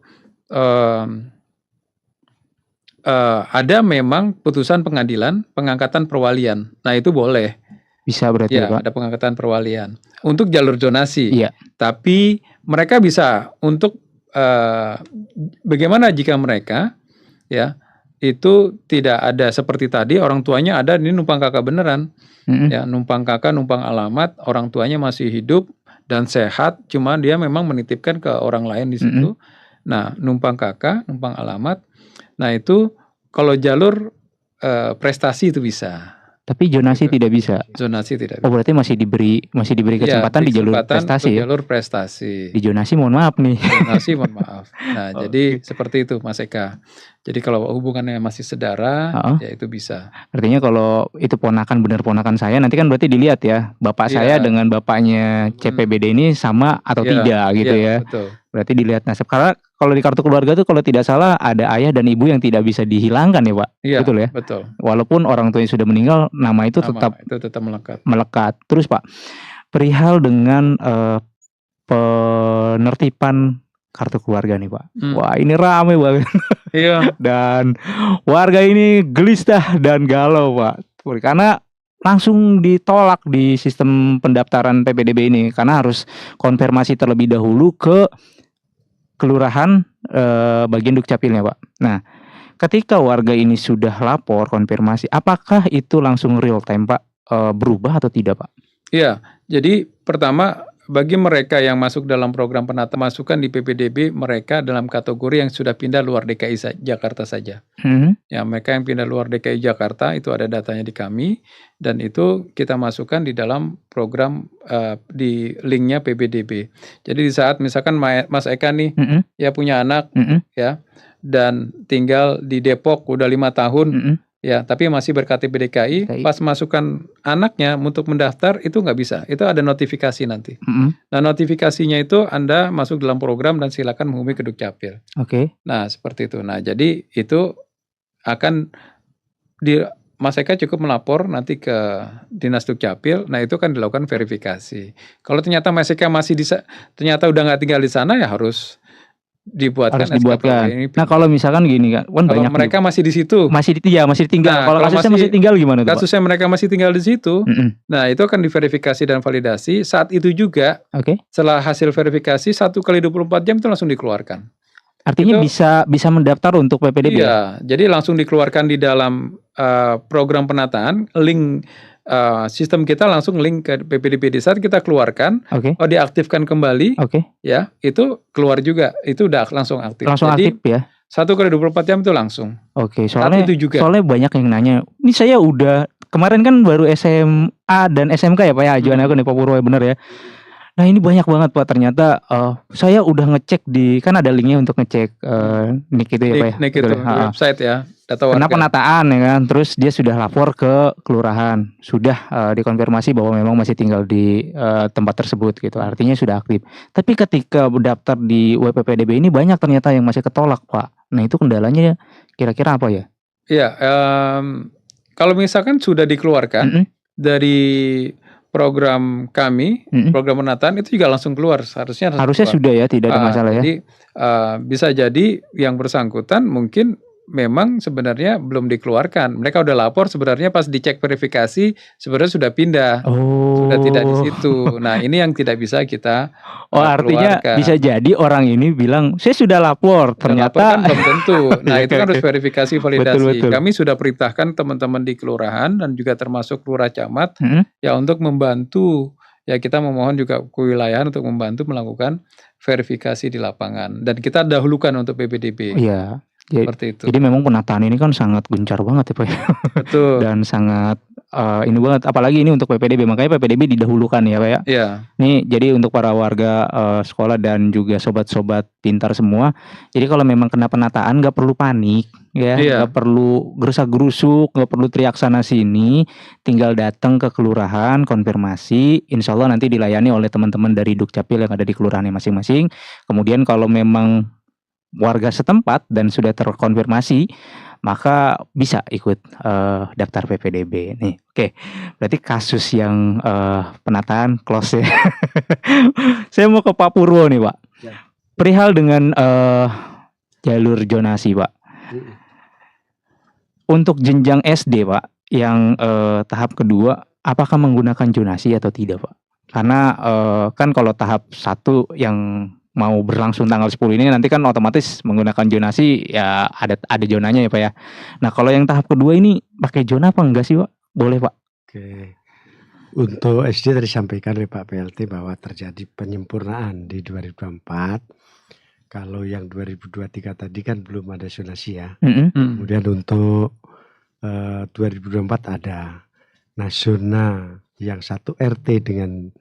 S2: ada memang putusan pengadilan pengangkatan perwalian. Nah itu boleh.
S1: Bisa berarti
S2: ya,
S1: Pak?
S2: Ada pengangkatan perwalian untuk jalur zonasi.
S1: Iya.
S2: Tapi mereka bisa untuk bagaimana jika mereka ya itu tidak ada seperti tadi orang tuanya ada, ini numpang kakak beneran. Ya, numpang kakak, numpang alamat, orang tuanya masih hidup dan sehat, cuma dia memang menitipkan ke orang lain di situ. Nah, numpang kakak, numpang alamat. Nah, itu kalau jalur prestasi itu bisa.
S1: Tapi zonasi tidak bisa.
S2: Zonasi tidak.
S1: Oh, berarti masih diberi kesempatan di jalur prestasi ya.
S2: Jalur prestasi.
S1: Di zonasi mohon maaf nih.
S2: Zonasi mohon maaf. Nah, jadi seperti itu Mas Eka. Jadi kalau hubungannya masih saudara, ya itu bisa.
S1: Artinya kalau itu ponakan, benar ponakan saya, nanti kan berarti dilihat ya, bapak saya dengan bapaknya CPBD ini sama atau tidak gitu ya.
S2: Betul.
S1: Berarti dilihat nasab. Karena kalau di kartu keluarga tuh kalau tidak salah ada ayah dan ibu yang tidak bisa dihilangkan ya Pak.
S2: Iya,
S1: betul ya.
S2: Betul.
S1: Walaupun orang tuanya sudah meninggal, nama itu tetap melekat. Terus Pak, perihal dengan penertiban kartu keluarga nih Pak. Wah ini rame banget.
S2: Iya.
S1: Dan warga ini gelisah dan galau Pak. Karena langsung ditolak di sistem pendaftaran PPDB ini. Karena harus konfirmasi terlebih dahulu ke kelurahan bagian Dukcapilnya Pak. Nah ketika warga ini sudah lapor konfirmasi, apakah itu langsung real time Pak? Berubah atau tidak Pak?
S2: Iya, jadi pertama bagi mereka yang masuk dalam program penataan masukan di PPDB, mereka dalam kategori yang sudah pindah luar DKI Jakarta saja. Ya, mereka yang pindah luar DKI Jakarta itu ada datanya di kami dan itu kita masukkan di dalam program di linknya PPDB. Jadi di saat misalkan Mas Eka nih ya punya anak ya dan tinggal di Depok udah 5 tahun. Ya, tapi masih berKTP DKI, pas masukkan anaknya untuk mendaftar itu nggak bisa. Itu ada notifikasi nanti. Nah, notifikasinya itu Anda masuk dalam program dan silakan menghubungi ke Dukcapil. Nah, seperti itu. Nah, jadi itu akan Mas Eka cukup melapor nanti ke Dinas Dukcapil. Nah, itu kan dilakukan verifikasi. Kalau ternyata Mas Eka ternyata udah nggak tinggal di sana ya harus dibuatkan
S1: Harus dibuatkan.
S2: SKPWP.
S1: Nah, kalau misalkan gini kan
S2: Kalau
S1: banyak
S2: mereka masih di situ,
S1: masih ditinggal.
S2: Nah,
S1: Kalau
S2: kalau
S1: kasusnya masih tinggal gimana tuh, Pak?
S2: kasusnya mereka masih tinggal di situ,
S1: Mhm.
S2: nah itu akan diverifikasi dan validasi. Saat itu juga
S1: Oke.
S2: setelah hasil verifikasi 1 kali 24 jam itu langsung dikeluarkan.
S1: Artinya
S2: Itu
S1: bisa mendaftar untuk PPDB ya?
S2: iya, jadi langsung dikeluarkan di dalam program penataan, link sistem kita langsung link ke PPDB desa kita keluarkan,
S1: Oke.
S2: diaktifkan kembali,
S1: Oke.
S2: ya itu keluar juga, itu udah langsung aktif.
S1: Langsung
S2: Jadi
S1: aktif ya?
S2: 1 kali 24 jam itu langsung.
S1: Oke,
S2: Saat
S1: soalnya
S2: itu juga.
S1: banyak yang nanya, ini saya udah kemarin kan baru SMA dan SMK ya Pak ya, ajuan aku nih Pak Purwo bener ya. Nah ini banyak banget Pak, ternyata saya udah ngecek kan ada linknya untuk ngecek NIK itu ya Pak ya.
S2: Nik
S1: Betul
S2: itu
S1: ya?
S2: di website ya, data
S1: Kena
S2: warga.
S1: penataan ya kan, terus dia sudah lapor ke kelurahan, sudah dikonfirmasi bahwa memang masih tinggal di tempat tersebut gitu, artinya sudah aktif. Tapi ketika daftar di WPPDB ini banyak ternyata yang masih ketolak Pak. Nah itu kendalanya kira-kira apa ya?
S2: Iya, kalau misalkan sudah dikeluarkan
S1: Mhm.
S2: dari program kami,
S1: Mhm.
S2: program penataan itu juga langsung keluar, harusnya
S1: Harusnya
S2: keluar.
S1: sudah ya, tidak ada masalah ya.
S2: Jadi bisa jadi yang bersangkutan mungkin memang sebenarnya belum dikeluarkan. Mereka udah lapor, sebenarnya pas dicek verifikasi sebenarnya sudah pindah, sudah tidak di
S1: Oh.
S2: situ. Nah ini yang tidak bisa kita
S1: Oh artinya
S2: keluarkan.
S1: bisa jadi orang ini bilang saya sudah lapor,
S2: Udah lapor
S1: ternyata
S2: kan belum tentu. Nah itu kan harus verifikasi validasi.
S1: Betul.
S2: Kami sudah perintahkan teman-teman di kelurahan dan juga termasuk lurah camat
S1: Mhm.
S2: ya untuk membantu. Ya kita memohon juga kewilayahan untuk membantu melakukan verifikasi di lapangan. Dan kita dahulukan untuk PPDB.
S1: Iya.
S2: Seperti itu.
S1: Jadi memang penataan ini kan sangat gencar banget ya Pak ya.
S2: Betul.
S1: Dan sangat ini banget, apalagi ini untuk PPDB, makanya PPDB didahulukan ya Pak ya.
S2: Iya.
S1: Nih jadi untuk para warga sekolah dan juga sobat-sobat pintar semua, jadi kalau memang kena penataan nggak perlu panik ya,
S2: Iya.
S1: nggak perlu gerusak-gerusuk, nggak perlu teriak sana sini, tinggal datang ke kelurahan konfirmasi, insya Allah nanti dilayani oleh teman-teman dari Dukcapil yang ada di kelurahannya masing-masing. Kemudian kalau memang warga setempat dan sudah terkonfirmasi, maka bisa ikut daftar PPDB nih. Oke, berarti kasus yang penataan close ya. Saya mau ke Pak Purwo nih Pak.
S3: Ya.
S1: Perihal dengan jalur zonasi Pak. Untuk jenjang SD Pak, yang tahap kedua, apakah menggunakan zonasi atau tidak Pak? Karena kan kalau tahap 1 yang mau berlangsung tanggal 10 ini nanti kan otomatis menggunakan zonasi ya, ada zonanya ya Pak ya. Nah kalau yang tahap kedua ini pakai zona apa enggak sih Pak? Boleh Pak?
S3: Oke. Untuk SD tadi disampaikan oleh Pak PLT bahwa terjadi penyempurnaan di 2024. Kalau yang 2023 tadi kan belum ada zonasi ya. Kemudian untuk 2024 ada. Nah zona yang 1 RT dengan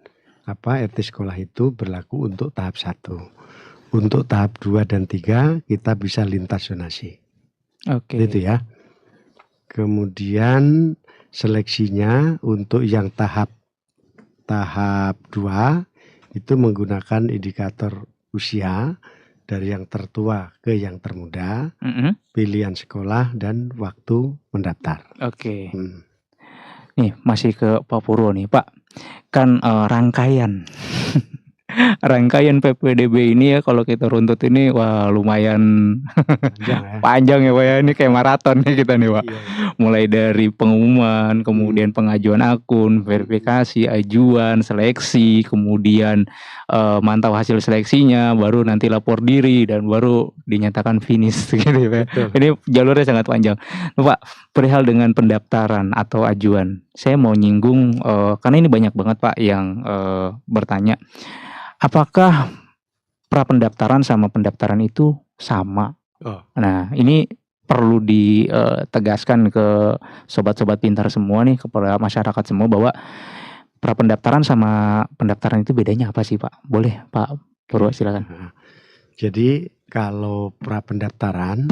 S3: RT sekolah itu berlaku untuk tahap 1. Untuk tahap 2 dan 3 kita bisa lintas zonasi.
S1: Oke.
S3: Itu ya. Kemudian seleksinya untuk yang tahap 2 itu menggunakan indikator usia dari yang tertua ke yang termuda, pilihan sekolah dan waktu mendaftar.
S1: Oke. Nih masih ke Pak Purwo nih Pak. Kan rangkaian PPDB ini ya kalau kita runtut ini wah lumayan panjang ya Pak ya. Ini kayak maraton nih kita nih Pak.
S3: Iya.
S1: Mulai dari pengumuman, kemudian pengajuan akun, verifikasi, ajuan, seleksi, kemudian mantau hasil seleksinya, baru nanti lapor diri dan baru dinyatakan finish gitu ya Pak.
S3: Betul.
S1: Ini jalurnya sangat panjang. Nah, Pak, perihal dengan pendaftaran atau ajuan, saya mau nyinggung karena ini banyak banget Pak yang bertanya, apakah prapendaftaran sama pendaftaran itu sama?
S3: Oh.
S1: Nah, ini perlu ditegaskan ke sobat-sobat pintar semua nih, kepada masyarakat semua bahwa prapendaftaran sama pendaftaran itu bedanya apa sih Pak? Boleh Pak Purwo silakan.
S3: Jadi kalau prapendaftaran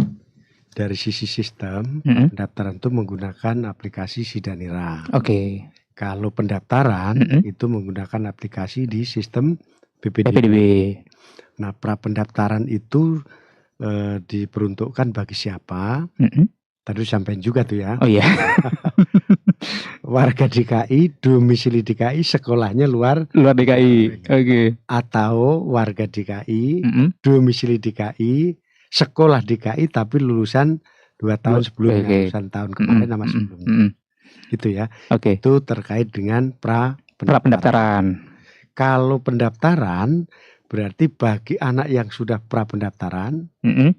S3: dari sisi sistem, pendaftaran itu menggunakan aplikasi Sidanira.
S1: Oke.
S3: Kalau pendaftaran itu menggunakan aplikasi di sistem
S1: PPDB.
S3: Nah, prapendaftaran itu diperuntukkan bagi siapa? Tadi sampaikan juga tuh ya.
S1: Oh iya.
S3: warga DKI, domisili DKI, sekolahnya luar
S1: DKI. Oke.
S3: atau warga DKI,
S1: Mm-mm.
S3: domisili DKI, sekolah DKI tapi lulusan 2 tahun sebelumnya,
S1: Oke.
S3: lulusan tahun kemarin sama
S1: Mm-mm.
S3: sebelumnya.
S1: Mm-mm.
S3: Gitu ya.
S1: Oke.
S3: Itu terkait dengan
S1: Pra-pendaftaran.
S3: Kalau pendaftaran berarti bagi anak yang sudah pra-pendaftaran,
S1: Mm-mm.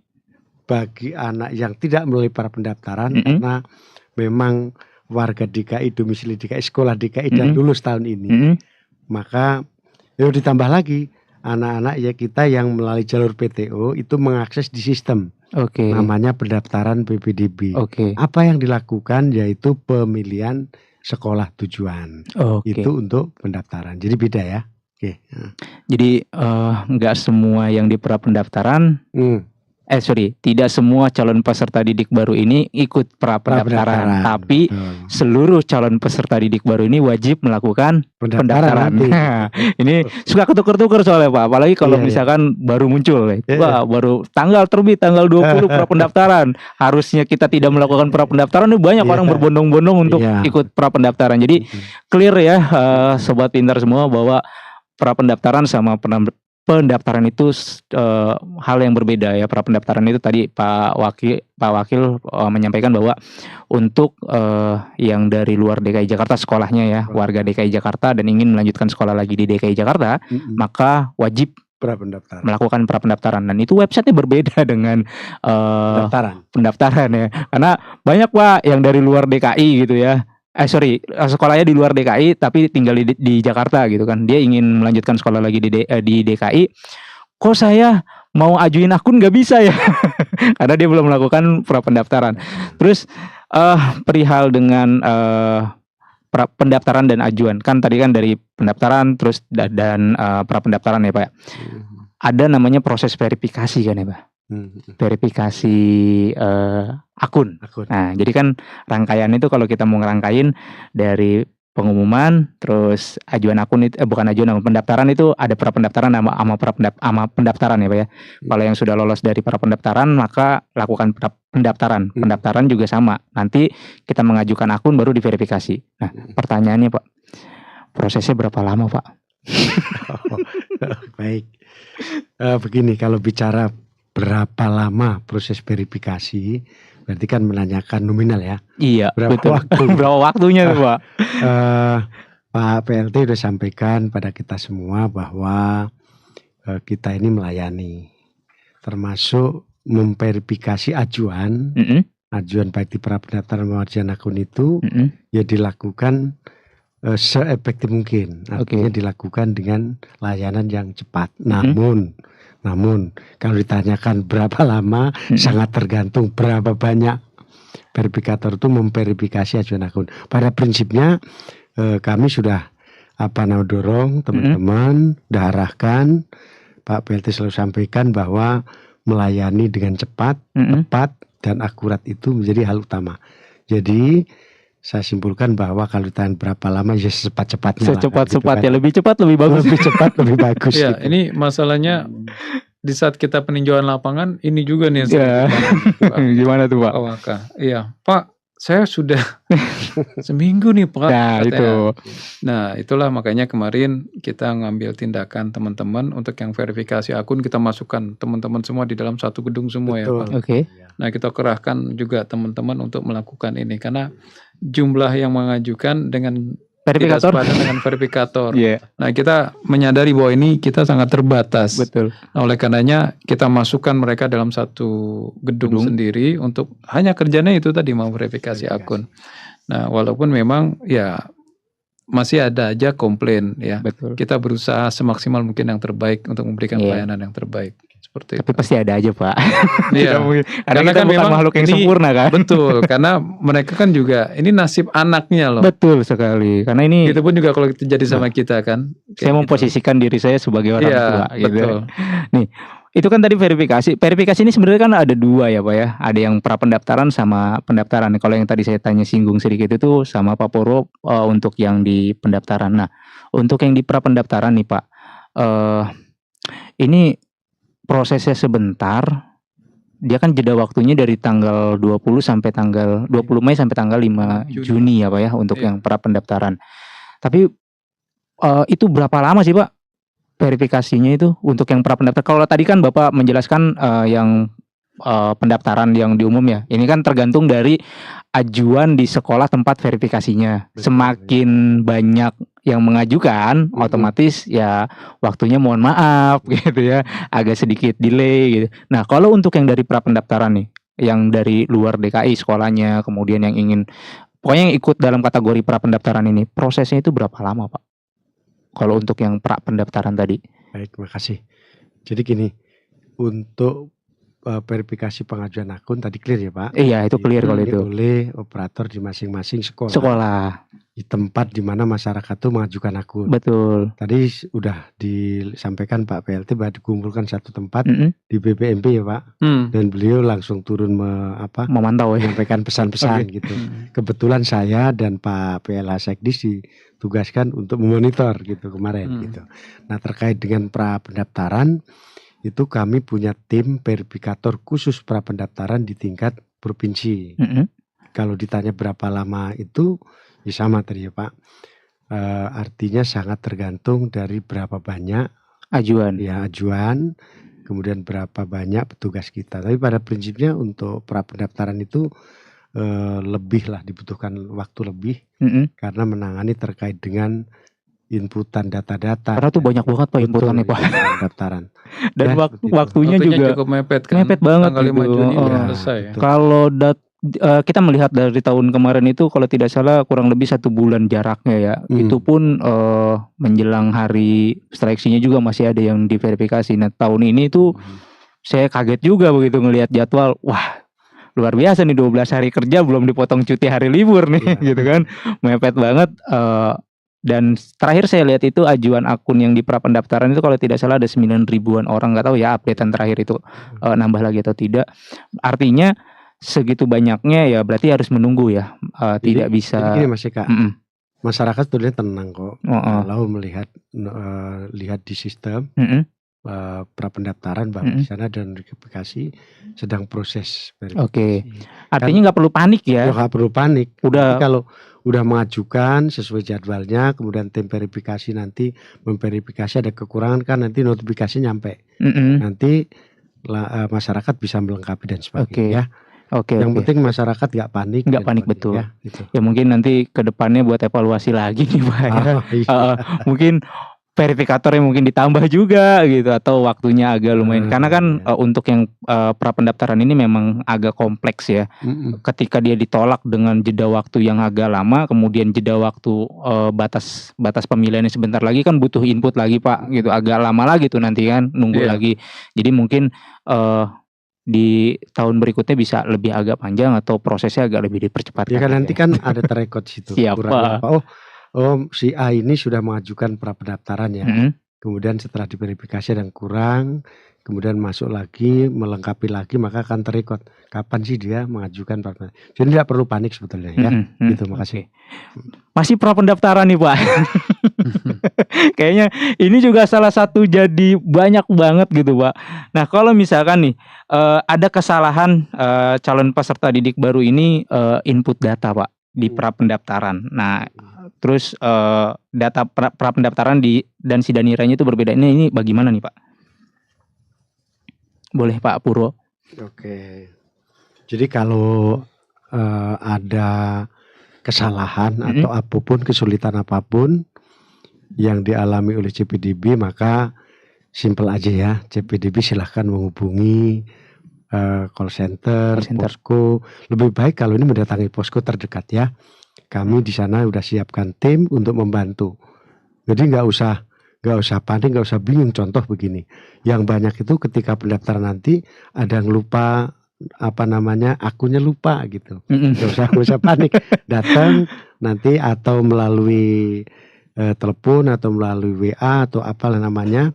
S3: bagi anak yang tidak melalui pra-pendaftaran
S1: Mm-mm.
S3: karena memang warga DKI, domisili DKI, sekolah DKI dan
S1: Mm-mm.
S3: lulus tahun ini,
S1: Mm-mm.
S3: maka ditambah lagi anak-anak ya kita yang melalui jalur PTO itu mengakses di sistem
S1: Oke.
S3: namanya pendaftaran PPDB.
S1: Oke.
S3: Apa yang dilakukan yaitu pemilihan sekolah tujuan.
S1: Oke.
S3: Itu untuk pendaftaran. Jadi beda ya. Oke.
S1: Jadi nggak semua yang di pra-pendaftaran, tidak semua calon peserta didik baru ini ikut pra-pendaftaran, tapi
S3: Betul.
S1: seluruh calon peserta didik baru ini wajib melakukan pendaftaran.
S3: nanti.
S1: Nah, ini suka ketuker-tuker soalnya Pak, apalagi kalau
S3: Iya, iya.
S1: misalkan baru muncul,
S3: Iya.
S1: wah baru tanggal terbit tanggal 20 pra-pendaftaran. Harusnya kita tidak melakukan pra-pendaftaran, ini banyak
S3: Iya.
S1: orang berbondong-bondong untuk
S3: Iya.
S1: ikut pra-pendaftaran. Jadi clear ya sobat pintar semua bahwa pra-pendaftaran sama pendaftaran itu hal yang berbeda ya. Pra-pendaftaran itu tadi Pak Wakil menyampaikan bahwa untuk yang dari luar DKI Jakarta sekolahnya ya, warga DKI Jakarta dan ingin melanjutkan sekolah lagi di DKI Jakarta, maka wajib melakukan pra-pendaftaran, dan itu websitenya berbeda dengan pendaftaran ya. Karena banyak Pak yang dari luar DKI gitu ya. Sekolahnya di luar DKI tapi tinggal di Jakarta gitu kan. Dia ingin melanjutkan sekolah lagi di DKI. Kok saya mau ajuin akun nggak bisa ya? Karena dia belum melakukan pra-pendaftaran. Terus perihal dengan pendaftaran dan ajuan, kan tadi kan dari pendaftaran terus dan pra-pendaftaran ya Pak. Ada namanya proses verifikasi kan ya Pak. Verifikasi akun. Nah, jadi kan rangkaian itu kalau kita mau ngerangkain dari pengumuman, terus ajuan akun itu bukan ajuan, pendaftaran itu ada pra-pendaftaran sama pendaftaran ya Pak ya. Kalau yang sudah lolos dari pra-pendaftaran maka lakukan pendaftaran. Pendaftaran juga sama. Nanti kita mengajukan akun baru diverifikasi. Nah, pertanyaannya Pak, prosesnya berapa lama Pak?
S3: Baik. Begini, kalau bicara berapa lama proses verifikasi, berarti kan menanyakan nominal ya.
S1: Iya,
S3: berapa
S1: betul.
S3: waktu?
S1: Berapa waktunya tuh Pak?
S3: Pak PLT sudah sampaikan pada kita semua bahwa kita ini melayani, termasuk memverifikasi ajuan, ajuan baik di pra-pendaftaran maupun ajuan akun itu ya dilakukan seefektif mungkin, artinya dilakukan dengan layanan yang cepat. Namun kalau ditanyakan berapa lama, sangat tergantung berapa banyak verifikator itu memverifikasi ajuan akun. Pada prinsipnya kami sudah dorong teman-teman, sudah arahkan, Pak PLT selalu sampaikan bahwa melayani dengan cepat, tepat dan akurat itu menjadi hal utama. Jadi saya simpulkan bahwa kalau ditanya berapa lama ya secepat-cepatnya.
S1: Secepat-cepatnya, lebih cepat lebih bagus.
S3: Lebih cepat lebih bagus.
S2: Ya,
S3: gitu.
S2: ini masalahnya di saat kita peninjauan lapangan ini juga nih.
S1: Ya. Gimana tuh Pak?
S2: Iya, Pak, saya sudah seminggu nih Pak.
S1: Nah, itu.
S2: Nah, itulah makanya kemarin kita ngambil tindakan teman-teman untuk yang verifikasi akun, kita masukkan teman-teman semua di dalam satu gedung semua.
S3: Betul.
S2: Ya Pak.
S1: Oke.
S2: Nah, kita kerahkan juga teman-teman untuk melakukan ini karena jumlah yang mengajukan dengan
S1: verifikator
S2: dengan verifikator.
S1: Yeah.
S2: Nah, kita menyadari bahwa ini kita sangat terbatas.
S1: Betul.
S2: Nah, oleh karenanya kita masukkan mereka dalam satu gedung sendiri untuk hanya kerjanya itu tadi mau verifikasi akun. Nah, walaupun memang ya masih ada aja komplain ya.
S1: Betul.
S2: Kita berusaha semaksimal mungkin yang terbaik untuk memberikan pelayanan yang terbaik. Seperti
S1: tapi itu. Pasti ada aja Pak.
S2: Iya.
S1: Karena kita kan bukan makhluk yang sempurna kan.
S2: Betul. Karena mereka kan juga ini nasib anaknya loh.
S1: Betul sekali. Karena ini.
S2: Itu pun juga kalau terjadi sama kita kan.
S1: Saya memposisikan diri saya sebagai orang tua. Gitu.
S2: Betul.
S1: Nih. Itu kan tadi verifikasi. Verifikasi ini sebenarnya kan ada dua ya Pak ya. Ada yang pra-pendaftaran sama pendaftaran. Kalau yang tadi saya tanya singgung sedikit itu sama Pak Purwo untuk yang di pendaftaran. Nah, untuk yang di pra-pendaftaran nih Pak. Ini prosesnya sebentar dia kan jeda waktunya dari tanggal 20 sampai tanggal 20 Mei sampai tanggal 5 Juni ya Pak ya untuk
S2: Iya.
S1: yang pra pendaftaran. Tapi itu berapa lama sih Pak verifikasinya itu untuk yang pra pendaftaran? Kalau tadi kan Bapak menjelaskan yang pendaftaran yang di umum ya. Ini kan tergantung dari ajuan di sekolah tempat verifikasinya.
S3: Betul.
S1: Semakin banyak yang mengajukan, otomatis ya waktunya mohon maaf gitu ya, agak sedikit delay gitu. Nah, kalau untuk yang dari pra pendaftaran nih, yang dari luar DKI sekolahnya, kemudian yang ingin pokoknya yang ikut dalam kategori pra pendaftaran ini, prosesnya itu berapa lama, Pak? Kalau untuk yang pra pendaftaran tadi.
S3: Baik, makasih. Jadi gini, untuk verifikasi pengajuan akun tadi clear ya Pak?
S1: Iya, itu clear kalau itu.
S3: Oleh operator di masing-masing sekolah.
S1: Sekolah.
S3: Di tempat di mana masyarakat itu mengajukan akun.
S1: Betul.
S3: Tadi udah disampaikan Pak PLT bahwa dikumpulkan satu tempat di BPMP ya Pak. Dan beliau langsung turun
S1: memantau ya.
S3: menyampaikan pesan-pesan gitu. Kebetulan saya dan Pak PLH Sekdis ditugaskan untuk memonitor gitu kemarin gitu. Nah, terkait dengan pra pendaftaran itu kami punya tim verifikator khusus pra pendaftaran di tingkat provinsi. Kalau ditanya berapa lama itu, ya sama tadi ya Pak. Artinya sangat tergantung dari berapa banyak ajuan, kemudian berapa banyak petugas kita. Tapi pada prinsipnya untuk pra pendaftaran itu lebih lah, dibutuhkan waktu lebih karena menangani terkait dengan inputan data-data.
S1: Karena tuh banyak banget Pak inputannya Pak.
S3: Pendaftaran.
S1: Dan waktunya juga
S2: cukup mepet kan.
S1: mepet banget
S2: Tanggal 5
S1: gitu.
S2: Juni selesai ya.
S1: Kalau kita melihat dari tahun kemarin itu kalau tidak salah kurang lebih 1 bulan jaraknya ya. Itu pun menjelang hari seleksinya juga masih ada yang diverifikasi. Nah, tahun ini tuh saya kaget juga begitu ngelihat jadwal. Wah, luar biasa nih, 12 hari kerja belum dipotong cuti hari libur nih gitu kan. Mepet banget. Dan terakhir saya lihat itu ajuan akun yang di pra pendaftaran itu kalau tidak salah ada 9 ribuan orang, nggak tahu ya updatean terakhir itu nambah lagi atau tidak. Artinya segitu banyaknya ya berarti harus menunggu ya, tidak bisa.
S3: Jadi gini Mas Eka, masyarakat sebenarnya tenang kok kalau melihat lihat di sistem pra pendaftaran bahwa di sana dan verifikasi sedang proses verifikasi.
S1: Oke. Artinya nggak perlu panik ya?
S3: Nggak perlu panik.
S1: Udah.
S3: Jadi kalau udah mengajukan sesuai jadwalnya, kemudian tim verifikasi nanti memverifikasi ada kekurangan kan nanti notifikasi nyampe. Nanti masyarakat bisa melengkapi dan sebagainya. Yang penting masyarakat nggak panik.
S1: Nggak panik betul.
S3: Ya, gitu.
S1: Ya mungkin nanti kedepannya buat evaluasi lagi nih Pak. Mungkin verifikatornya mungkin ditambah juga gitu atau waktunya agak lumayan karena kan untuk yang pra pendaftaran ini memang agak kompleks ya. Ketika dia ditolak dengan jeda waktu yang agak lama, kemudian jeda waktu batas pemilihannya sebentar lagi kan butuh input lagi Pak gitu, agak lama lagi tuh nanti kan nunggu lagi. Jadi mungkin di tahun berikutnya bisa lebih agak panjang atau prosesnya agak lebih dipercepat.
S3: Ya kan nanti kan ada terekod situ.
S1: Siapa?
S3: Oh si A ini sudah mengajukan pra pendaftaran ya. Kemudian setelah diverifikasi dan kurang, kemudian masuk lagi melengkapi lagi maka akan terekod kapan sih dia mengajukan pra pendaftaran. Jadi tidak perlu panik sebetulnya ya. Gitu, makasih.
S1: Masih pra pendaftaran nih Pak. Kayaknya ini juga salah satu jadi banyak banget gitu Pak. Nah kalau misalkan nih ada kesalahan calon peserta didik baru ini input data Pak di pra pendaftaran. Nah terus data pra pendaftaran dan sidaniranya itu berbeda. Ini bagaimana nih Pak? Boleh Pak Purwo?
S3: Oke. Jadi kalau ada kesalahan atau apapun, kesulitan apapun yang dialami oleh CPDB, maka simple aja ya. CPDB silahkan menghubungi call center, posko. Lebih baik kalau ini mendatangi posko terdekat ya. Kami di sana udah siapkan tim untuk membantu. Jadi nggak usah panik, nggak usah bingung. Contoh begini, yang banyak itu ketika pendaftaran nanti ada yang lupa akunnya lupa gitu. Nggak usah panik. Datang nanti atau melalui telepon atau melalui WA atau apalah namanya,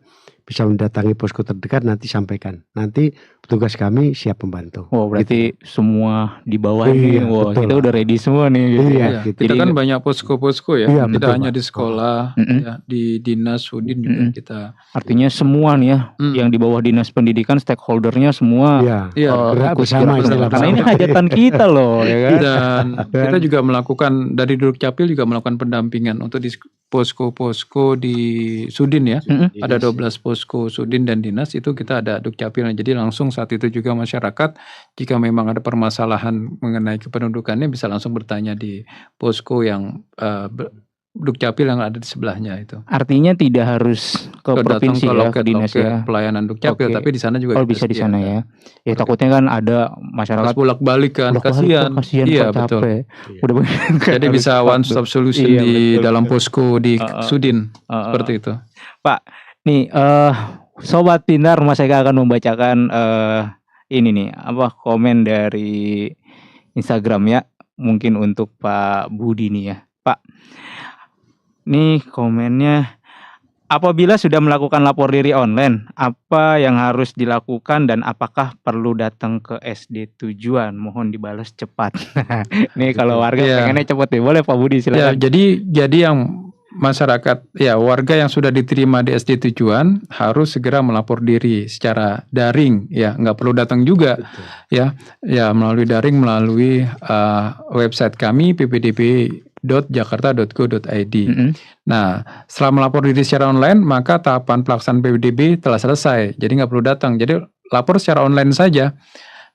S3: bisa mendatangi posko terdekat, nanti sampaikan. Nanti petugas kami siap membantu.
S1: Oh, berarti semua di bawah ini,
S3: Iya,
S1: wah
S3: betul.
S1: kita udah ready semua nih gitu
S3: Iya,
S1: ya.
S2: Iya,
S3: gitu.
S2: kita
S1: Jadi
S2: kan banyak posko-posko ya,
S3: Iya,
S2: tidak
S3: betul,
S2: hanya
S3: Pak.
S2: di sekolah,
S1: Mm-mm.
S2: ya, di dinas Sudin juga
S1: Mm-mm.
S2: kita.
S1: artinya semua nih ya, yang di bawah dinas pendidikan stakeholdernya semua
S3: Iya,
S2: Iya,
S3: gerak
S1: ikut
S3: bersama
S1: gerak
S3: istilah
S1: bersama. Karena ini
S3: bersama.
S1: hajatan kita loh ya kan.
S2: dan kita juga melakukan dari Dukcapil juga melakukan pendampingan untuk di posko-posko di Sudin ya.
S1: Mm-mm.
S2: Ada 12 posko Sudin dan dinas, itu kita ada Dukcapil. Jadi langsung saat itu juga masyarakat jika memang ada permasalahan mengenai kependudukannya bisa langsung bertanya di posko yang Dukcapil yang ada di sebelahnya itu.
S1: Artinya tidak harus ke
S2: Kalau datang
S1: provinsi
S2: ke
S1: ya, ke dinas
S2: loket
S1: ya.
S2: pelayanan Dukcapil,
S1: Oke.
S2: tapi di sana juga
S1: Oh
S2: kita
S1: bisa di sana
S2: sediakan.
S1: ya. Ya
S2: Seperti
S1: takutnya kan ada
S2: Harus
S1: masyarakat
S2: bolak-balik kan,
S1: bolak-balik,
S2: kasihan.
S1: kasihan
S2: Iya,
S1: Pak,
S2: betul.
S1: capek.
S3: Iya.
S1: Udah banyak
S2: Jadi
S1: harus
S2: bisa
S1: cepat
S2: one
S1: tuh.
S2: stop solution
S1: Iya,
S2: di
S1: betul,
S2: dalam
S1: betul.
S2: posko di Sudin, seperti itu.
S1: Pak, nih Sobat Pintar, Mas Eka akan membacakan ini nih apa komen dari Instagram ya, mungkin untuk Pak Budi nih ya. Pak, nih komennya, apabila sudah melakukan lapor diri online, apa yang harus dilakukan dan apakah perlu datang ke SD tujuan? Mohon dibalas cepat. Nih kalau warga
S2: Iya.
S1: pengennya cepat nih, boleh Pak Budi
S2: Ya,
S1: silakan.
S2: jadi yang masyarakat ya warga yang sudah diterima di SD tujuan harus segera melapor diri secara daring ya, nggak perlu datang juga.
S3: Betul.
S2: Ya melalui daring melalui website kami ppdb.jakarta.go.id.
S1: Mm-mm.
S2: Nah, setelah melapor diri secara online, maka tahapan pelaksanaan PPDB telah selesai. Jadi nggak perlu datang. Jadi lapor secara online saja.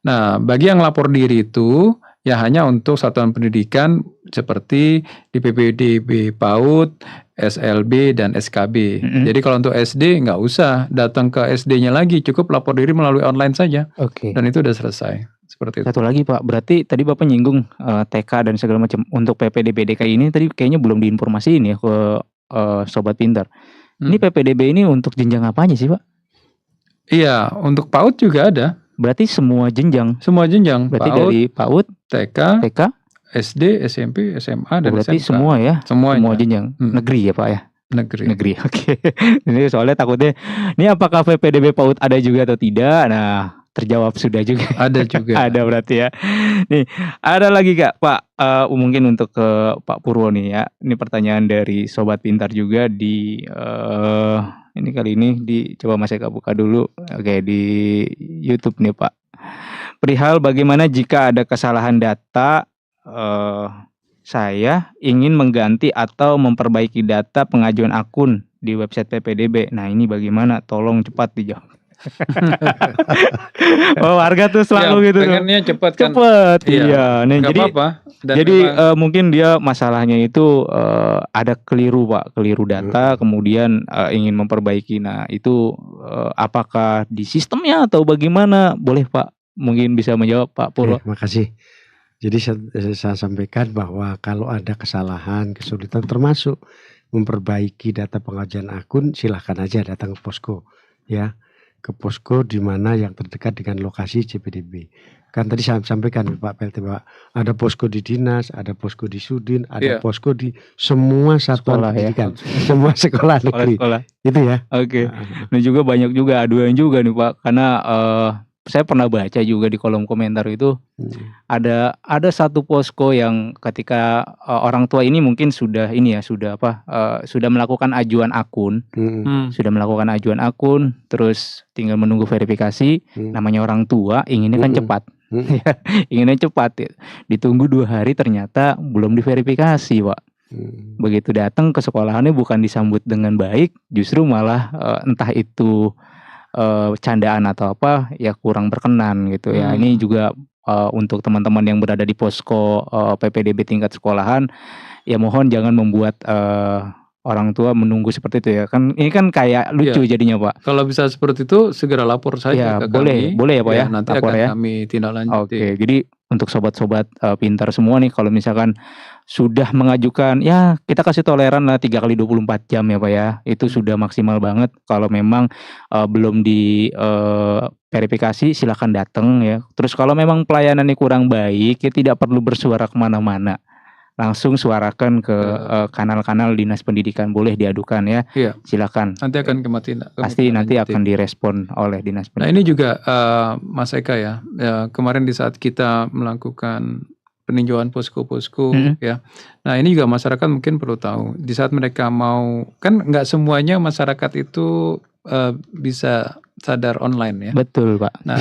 S2: Nah, bagi yang lapor diri itu ya hanya untuk satuan pendidikan seperti di PPDB PAUD, SLB, dan SKB.
S1: Mm-mm.
S2: Jadi kalau untuk SD nggak usah datang ke SD-nya lagi, cukup lapor diri melalui online saja.
S1: Oke.
S2: Dan itu udah selesai. Seperti itu.
S1: Satu lagi Pak, berarti tadi Bapak nyinggung TK dan segala macam. Untuk PPDB DKI ini tadi kayaknya belum diinformasiin ya ke Sobat Pintar. Ini PPDB ini untuk jenjang apanya sih Pak?
S2: Iya, untuk PAUD juga ada.
S1: Berarti semua jenjang.
S2: Semua jenjang.
S1: Berarti
S2: PAUD,
S1: dari PAUD,
S2: TK,
S1: TK,
S2: SD, SMP, SMA, dan
S1: berarti
S2: SMK.
S1: semua ya,
S2: Semuanya.
S1: semua jenjang. Negeri ya Pak ya?
S2: Negeri.
S1: Negeri, oke. Ini soalnya takutnya, ini apakah PPDB PAUD ada juga atau tidak? Nah, terjawab sudah juga.
S2: Ada juga.
S1: Ada berarti ya. Nih, ada lagi Kak, Pak, mungkin untuk ke Pak Purwo nih ya. Ini pertanyaan dari Sobat Pintar juga di ini kali ini coba Mas Eka buka dulu. Oke, di YouTube nih Pak. Perihal bagaimana jika ada kesalahan data, saya ingin mengganti atau memperbaiki data pengajuan akun di website PPDB. Nah, ini bagaimana? Tolong cepat dijawab. Oh, warga tuh selalu gitu.
S2: Pengennya cepat kan.
S1: Cepet, iya. Nih,
S2: Nggak
S1: jadi
S2: apa-apa. Dan
S1: jadi
S2: memang-
S1: mungkin dia masalahnya itu ada keliru Pak, keliru data, kemudian ingin memperbaiki. Nah itu apakah di sistemnya atau bagaimana? Boleh Pak, mungkin bisa menjawab Pak Purwo.
S3: Terima kasih. Jadi saya sampaikan bahwa kalau ada kesalahan, kesulitan termasuk memperbaiki data pengajuan akun, silahkan aja datang ke posko ya. Ke posko di mana yang terdekat dengan lokasi CPDB. Kan tadi saya sampaikan Pak PLT Pak, ada posko di dinas, ada posko di Sudin, ada
S2: Iya.
S3: posko di semua satuan
S1: Sekolah ya.
S3: pendidikan, semua sekolah negeri.
S1: Sekolah.
S3: Itu ya.
S1: Oke.
S3: Nah,
S1: Nah juga banyak juga aduan juga nih Pak, karena saya pernah baca juga di kolom komentar itu ada satu posko yang ketika orang tua ini mungkin sudah sudah melakukan ajuan akun. Sudah melakukan ajuan akun, terus tinggal menunggu verifikasi. Namanya orang tua inginnya kan cepat, inginnya cepat. Ya. Ditunggu 2 hari ternyata belum diverifikasi, Pak. Begitu datang ke sekolahannya bukan disambut dengan baik, justru malah entah itu candaan atau apa, ya kurang berkenan gitu ya. Ini juga untuk teman-teman yang berada di posko PPDB tingkat sekolahan, ya mohon jangan membuat orang tua menunggu seperti itu ya. Kan ini kan kayak lucu jadinya Pak.
S2: Kalau bisa seperti itu segera lapor saja ke kami.
S1: Boleh ya Pak ya.
S2: Nanti
S1: lapor
S2: akan
S1: ya.
S2: kami tindak lanjuti.
S1: Oke, jadi untuk sobat-sobat pintar semua nih, kalau misalkan sudah mengajukan, ya kita kasih toleran lah 3 kali 24 jam ya Pak ya. Itu sudah maksimal banget. Kalau memang belum di verifikasi silahkan datang ya. Terus kalau memang pelayanannya kurang baik, ya tidak perlu bersuara kemana-mana. langsung suarakan ke kanal-kanal dinas pendidikan, boleh diadukan ya.
S2: Iya.
S1: Silakan.
S2: Nanti akan
S1: Pasti nanti akan direspon oleh dinas pendidikan.
S2: Nah ini juga Mas Eka ya, kemarin di saat kita melakukan peninjauan posko-posko ya. Nah ini juga masyarakat mungkin perlu tahu, di saat mereka mau, kan nggak semuanya masyarakat itu bisa sadar online ya.
S1: Betul Pak.
S2: Nah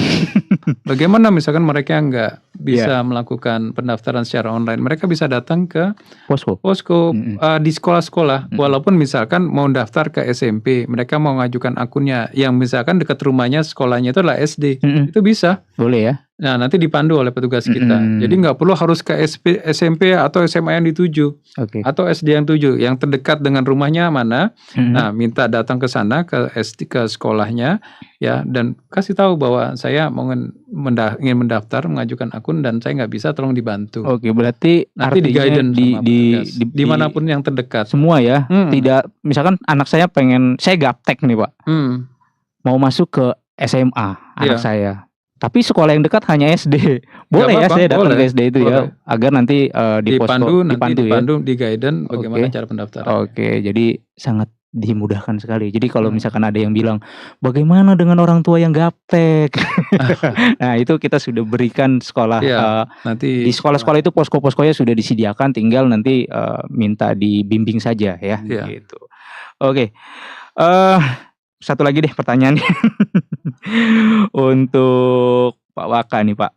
S2: bagaimana misalkan mereka nggak bisa melakukan pendaftaran secara online, mereka bisa datang ke posko di sekolah-sekolah, walaupun misalkan mau daftar ke SMP, mereka mau ngajukan akunnya yang misalkan dekat rumahnya sekolahnya itu adalah SD, itu bisa.
S1: Boleh ya.
S2: Nah nanti dipandu oleh petugas kita, jadi nggak perlu harus ke SMP atau SMA yang dituju, atau SD yang tuju, yang terdekat dengan rumahnya mana. Nah minta datang ke sana ke sekolahnya ya, dan kasih tahu bahwa saya mau ingin mendaftar, mengajukan akun dan saya nggak bisa, tolong dibantu.
S1: Oke, berarti
S2: nanti di guidance
S1: di
S2: dimanapun yang terdekat.
S1: Semua ya, tidak misalkan anak saya pengen, saya gaptek nih Pak, mau masuk ke SMA anak saya. Tapi sekolah yang dekat hanya SD. Boleh ya saya datang ke SD itu ya, agar nanti dipandu
S2: di guidance bagaimana cara pendaftaran.
S1: Oke, jadi sangat dimudahkan sekali. Jadi kalau misalkan ada yang bilang bagaimana dengan orang tua yang gaptek, nah itu kita sudah berikan sekolah.
S2: Nanti
S1: di sekolah-sekolah itu posko-poskonya sudah disediakan, tinggal nanti minta dibimbing saja ya. Gitu. Oke. Satu lagi deh pertanyaan untuk Pak Waka nih Pak.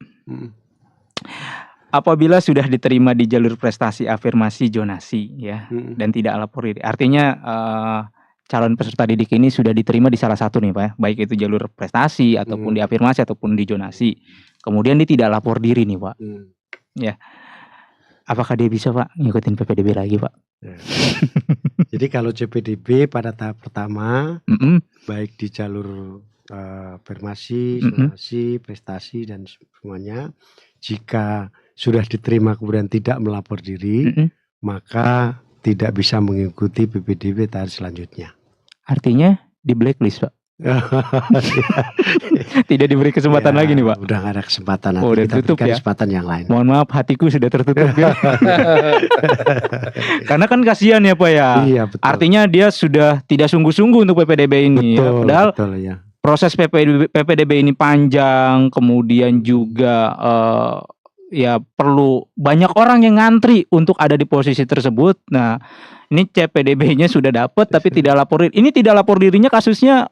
S1: Apabila sudah diterima di jalur prestasi afirmasi zonasi ya, dan tidak lapor diri, artinya calon peserta didik ini sudah diterima di salah satu nih Pak ya, baik itu jalur prestasi ataupun di afirmasi ataupun di zonasi, kemudian dia tidak lapor diri nih Pak, ya, apakah dia bisa Pak ngikutin PPDB lagi Pak?
S3: Jadi kalau CPDB pada tahap pertama, baik di jalur afirmasi, zonasi, prestasi dan semuanya, jika sudah diterima kemudian tidak melapor diri, maka tidak bisa mengikuti PPDB tahap selanjutnya.
S1: Artinya di blacklist Pak? Tidak diberi kesempatan lagi nih Pak?
S3: Udah gak ada kesempatan, nanti
S1: udah
S3: kita
S1: tutup
S3: berikan
S1: ya?
S3: kesempatan yang lain.
S1: Mohon maaf, hatiku sudah tertutup ya. Karena kan kasihan ya Pak ya.
S3: Iya, betul.
S1: Artinya dia sudah tidak sungguh-sungguh untuk PPDB ini.
S3: Betul,
S1: Padahal
S3: betul, ya.
S1: Proses PPDB ini panjang, kemudian juga ya perlu banyak orang yang ngantri untuk ada di posisi tersebut. Nah, ini CPDB-nya sudah dapat tapi tidak lapor. Ini tidak lapor dirinya kasusnya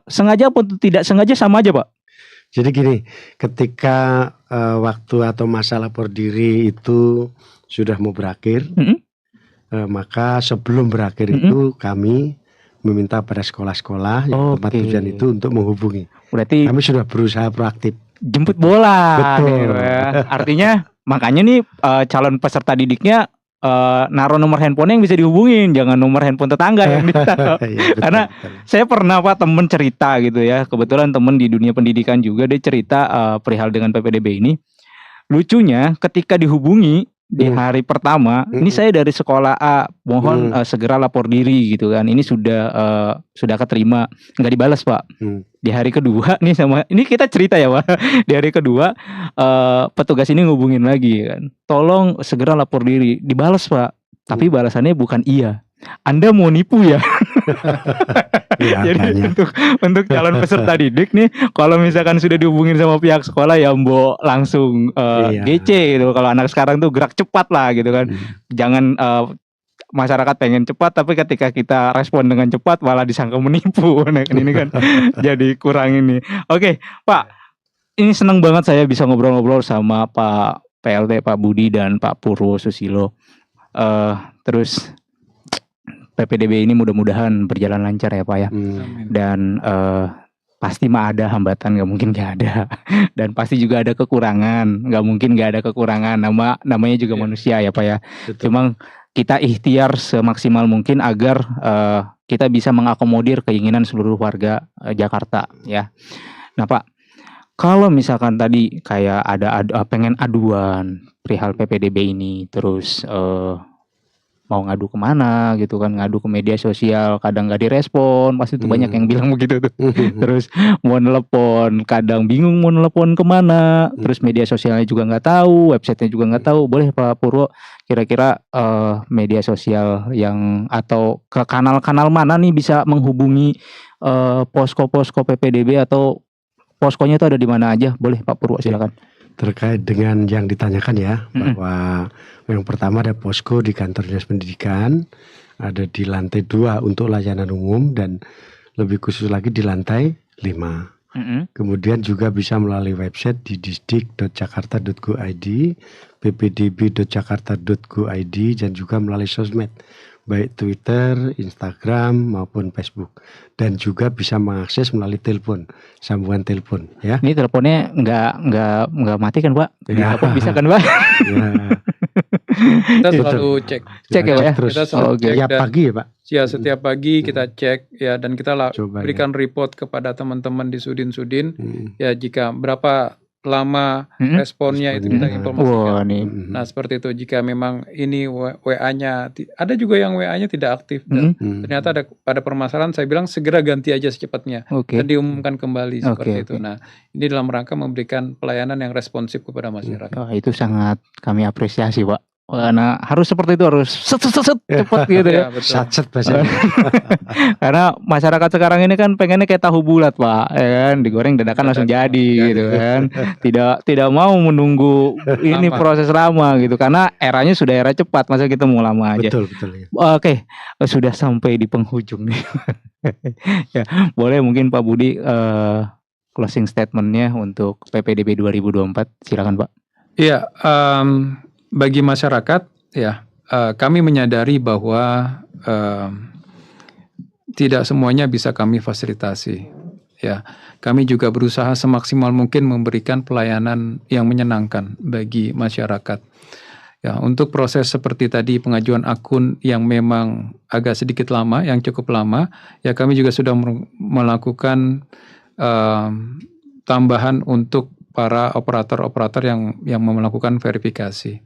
S1: sengaja atau tidak sengaja sama aja Pak?
S3: Jadi gini, ketika waktu atau masa lapor diri itu sudah mau berakhir, maka sebelum berakhir itu kami meminta pada sekolah-sekolah yang tempat tujuan itu untuk menghubungi.
S1: Berarti
S3: kami sudah berusaha proaktif.
S1: Jemput bola.
S3: Betul.
S1: Ya. Artinya makanya nih calon peserta didiknya naruh nomor handphone yang bisa dihubungin, jangan nomor handphone tetangga yang ditaruh. Karena saya pernah Pak temen cerita gitu ya, kebetulan temen di dunia pendidikan juga, dia cerita perihal dengan PPDB ini. Lucunya ketika dihubungi di hari pertama, ini saya dari sekolah A, mohon segera lapor diri gitu kan. Ini sudah keterima, nggak dibalas Pak. Di hari kedua nih ini kita cerita ya Pak. Di hari kedua petugas ini ngubungin lagi kan. Tolong segera lapor diri, dibalas Pak. Tapi balasannya bukan iya. Anda mau nipu ya?
S3: Ya,
S1: jadi untuk calon peserta didik nih, kalau misalkan sudah dihubungin sama pihak sekolah ya mbok langsung GC gitu. Kalau anak sekarang tuh gerak cepat lah gitu kan. Jangan masyarakat pengen cepat, tapi ketika kita respon dengan cepat malah disangka menipu. Nah ini kan jadi kurang ini. Oke Pak, ini senang banget saya bisa ngobrol-ngobrol sama Pak PLT, Pak Budi dan Pak Purwo Susilo. Terus PPDB ini mudah-mudahan berjalan lancar ya Pak ya. Dan pasti mah ada hambatan, nggak mungkin nggak ada. Dan pasti juga ada kekurangan, nggak mungkin nggak ada kekurangan. Namanya juga manusia ya Pak ya. Cuma kita ikhtiar semaksimal mungkin agar kita bisa mengakomodir keinginan seluruh warga Jakarta ya. Nah Pak, kalau misalkan tadi kayak ada pengen aduan perihal PPDB ini, terus mau ngadu kemana gitu kan, ngadu ke media sosial kadang nggak direspon, pasti tuh banyak yang bilang begitu tuh. Terus mau nelepon, kadang bingung mau nelepon kemana, terus media sosialnya juga nggak tahu, websitenya juga nggak tahu. Boleh Pak Purwo kira-kira media sosial yang atau ke kanal-kanal mana nih bisa menghubungi posko-posko PPDB atau poskonya itu ada di mana aja? Boleh Pak Purwo, silakan.
S3: Terkait dengan yang ditanyakan ya, bahwa yang pertama ada posko di kantor Dinas Pendidikan, ada di lantai 2 untuk layanan umum dan lebih khusus lagi di lantai 5. Kemudian juga bisa melalui website di disdik.jakarta.go.id, ppdb.jakarta.go.id, dan juga melalui sosmed baik Twitter, Instagram maupun Facebook, dan juga bisa mengakses melalui telepon, sambungan telepon ya.
S1: Ini teleponnya nggak mati kan Pak?
S3: Ya.
S1: Ditelepon bisa kan Pak?
S3: Ya,
S2: Kita selalu cek.
S1: Cek ya Pak ya?
S3: terus
S2: Kita selalu cek
S3: tiap
S2: dan
S3: pagi ya Pak.
S2: ya setiap pagi kita cek ya, dan kita
S3: Coba
S2: berikan report kepada teman-teman di Sudin
S3: ya.
S2: ya, jika berapa lama responnya itu kita informasikan.
S1: Wah nih.
S2: Nah seperti itu, jika memang ini WA-nya ada juga yang WA-nya tidak aktif dan ternyata ada permasalahan, saya bilang segera ganti aja secepatnya dan diumumkan kembali seperti itu. Nah ini dalam rangka memberikan pelayanan yang responsif kepada masyarakat.
S1: Oh, itu sangat kami apresiasi Pak. Karena harus seperti itu, harus set cepat gitu ya.
S3: Satset bahasanya.
S1: Karena masyarakat sekarang ini kan pengennya kayak tahu bulat Pak, ya kan, digoreng dadakan langsung jadi gitu kan. Tidak mau menunggu ini proses lama gitu, karena eranya sudah era cepat, masa kita mau lama aja.
S3: Betul ya.
S1: Oke, sudah sampai di penghujung nih. Ya, boleh mungkin Pak Budi closing statementnya untuk PPDB 2024, silakan Pak.
S2: Iya, bagi masyarakat ya, kami menyadari bahwa tidak semuanya bisa kami fasilitasi. Ya, kami juga berusaha semaksimal mungkin memberikan pelayanan yang menyenangkan bagi masyarakat. Ya, untuk proses seperti tadi pengajuan akun yang memang agak sedikit lama, yang cukup lama, ya kami juga sudah melakukan tambahan untuk para operator-operator yang melakukan verifikasi.